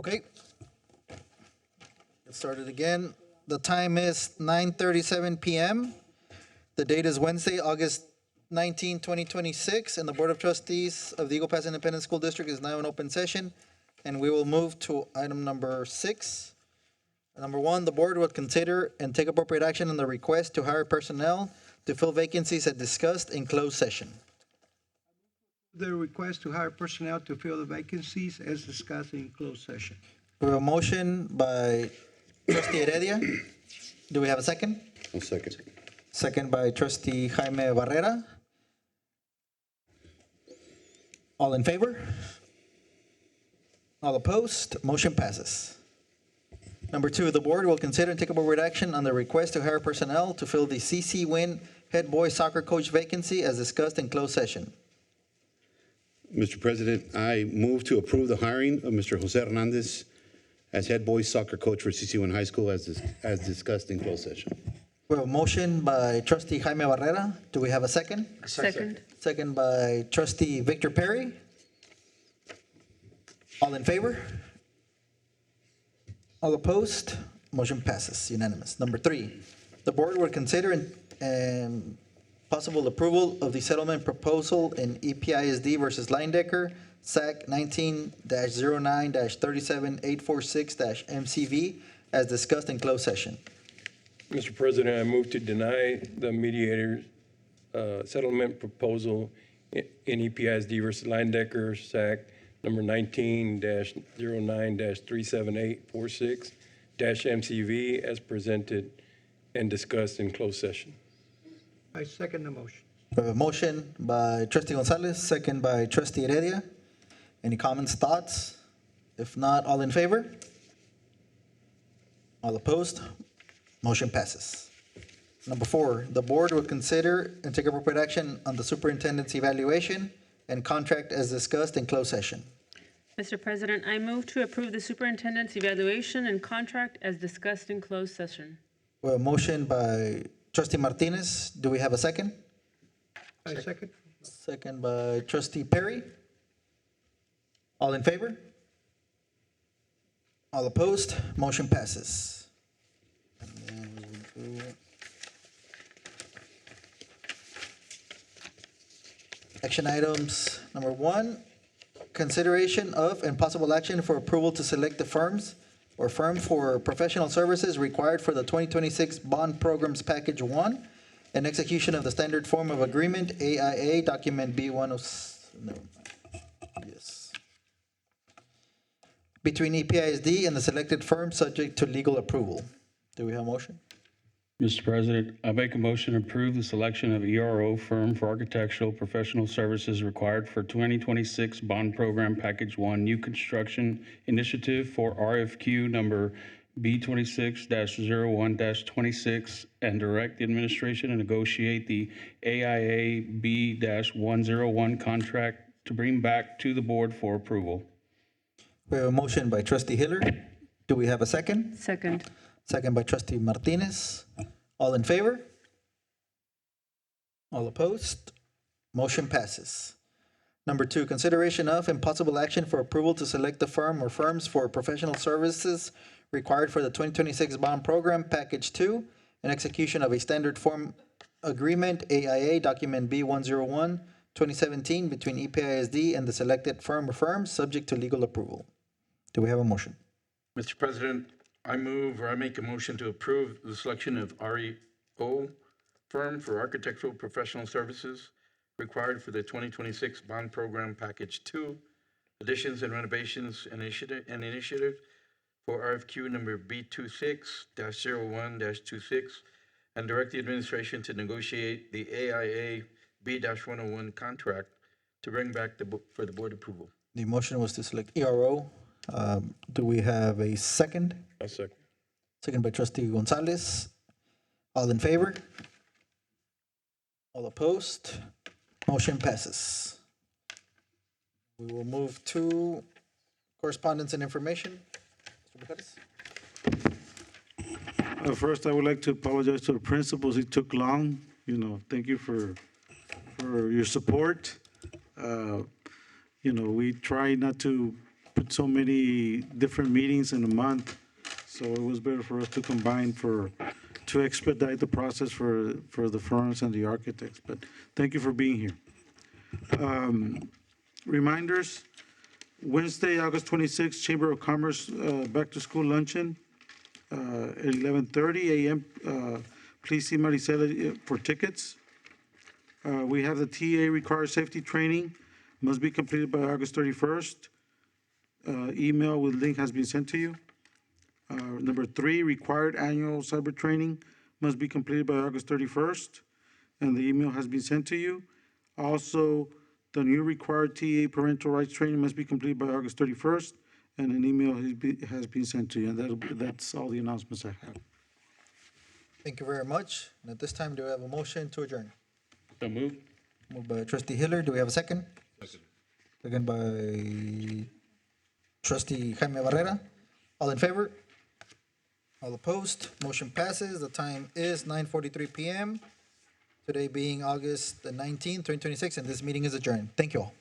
Okay. Get started again. The time is 9:37 p.m. The date is Wednesday, August 19, 2026, and the Board of Trustees of the Eagle Pass Independent School District is now in open session, and we will move to item number 6. Number 1, the board will consider and take appropriate action on the request to hire personnel to fill vacancies as discussed in closed session. The request to hire personnel to fill the vacancies as discussed in closed session. We have a motion by trustee Heredia. Do we have a second? One second. Second by trustee Jaime Barrera. All in favor? All opposed? Motion passes. Number 2, the board will consider and take appropriate action on the request to hire personnel to fill the CC Win head boys soccer coach vacancy as discussed in closed session. Mr. President, I move to approve the hiring of Mr. Jose Hernandez as head boys soccer coach for CC1 High School as discussed in closed session. We have a motion by trustee Jaime Barrera. Do we have a second? Second. Second by trustee Victor Perry. All in favor? All opposed? Motion passes, unanimous. Number 3, the board will consider and possible approval of the settlement proposal in EPISD versus Linedecker, SAC 19-09-37846-MCV, as discussed in closed session. Mr. President, I move to deny the mediator settlement proposal in EPISD versus Linedecker, SAC number 19-09-37846-MCV, as presented and discussed in closed session. I second the motion. We have a motion by trustee Gonzalez, second by trustee Heredia. Any comments, thoughts? If not, all in favor? All opposed? Motion passes. Number 4, the board will consider and take appropriate action on the superintendent's evaluation and contract as discussed in closed session. Mr. President, I move to approve the superintendent's evaluation and contract as discussed in closed session. We have a motion by trustee Martinez. Do we have a second? I second. Second by trustee Perry. All in favor? All opposed? Motion passes. And then we will go- Action items number 1, consideration of and possible action for approval to select the firms or firm for professional services required for the 2026 bond programs package 1 and execution of the standard form of agreement, AIA document between EPISD and the selected firm subject to legal approval. Do we have a motion? Mr. President, I make a motion to approve the selection of ERO firm for architectural professional services required for 2026 bond program package 1 new construction initiative for RFQ number B26-01-26 and direct the administration to negotiate the AIA B-101 contract to bring back to the board for approval. We have a motion by trustee Hiller. Do we have a second? Second. Second by trustee Martinez. All in favor? All opposed? Motion passes. Number 2, consideration of and possible action for approval to select the firm or firms for professional services required for the 2026 bond program, package 2, and execution of a standard form agreement, AIA document B-101-2017 between EPISD and the selected firm or firms, subject to legal approval. Do we have a motion? Mr. President, I make a motion to approve the selection of REO firm for architectural professional services required for the 2026 bond program package 2, additions and renovations initiative for RFQ number B26-01-26 and direct the administration to negotiate the AIA B-101 contract to bring back for the board approval. The motion was to select ERO. Do we have a second? A second. Second by trustee Gonzalez. All in favor? All opposed? Motion passes. We will move to correspondence and information. Mr. Bucharest? First, I would like to apologize to the principals. It took long. Thank you for your support. We try not to put so many different meetings in a month, so it was better for us to combine to expedite the process for the firms and the architects. But thank you for being here. Reminders: Wednesday, August 26th, Chamber of Commerce back to school luncheon, 11:30 a.m. Please see Maricela for tickets. We have the TA required safety training, must be completed by August 31st. Email with link has been sent to you. Number 3, required annual cyber training must be completed by August 31st, and the email has been sent to you. Also, the new required TA parental rights training must be completed by August 31st, and an email has been sent to you. And that's all the announcements I have. Thank you very much. And at this time, do we have a motion to adjourn? So moved. Moved by trustee Hiller. Do we have a second? Second by trustee Jaime Barrera. All in favor? All opposed? Motion passes. The time is 9:43 p.m. Today being August the 19th, 2026, and this meeting is adjourned. Thank you all.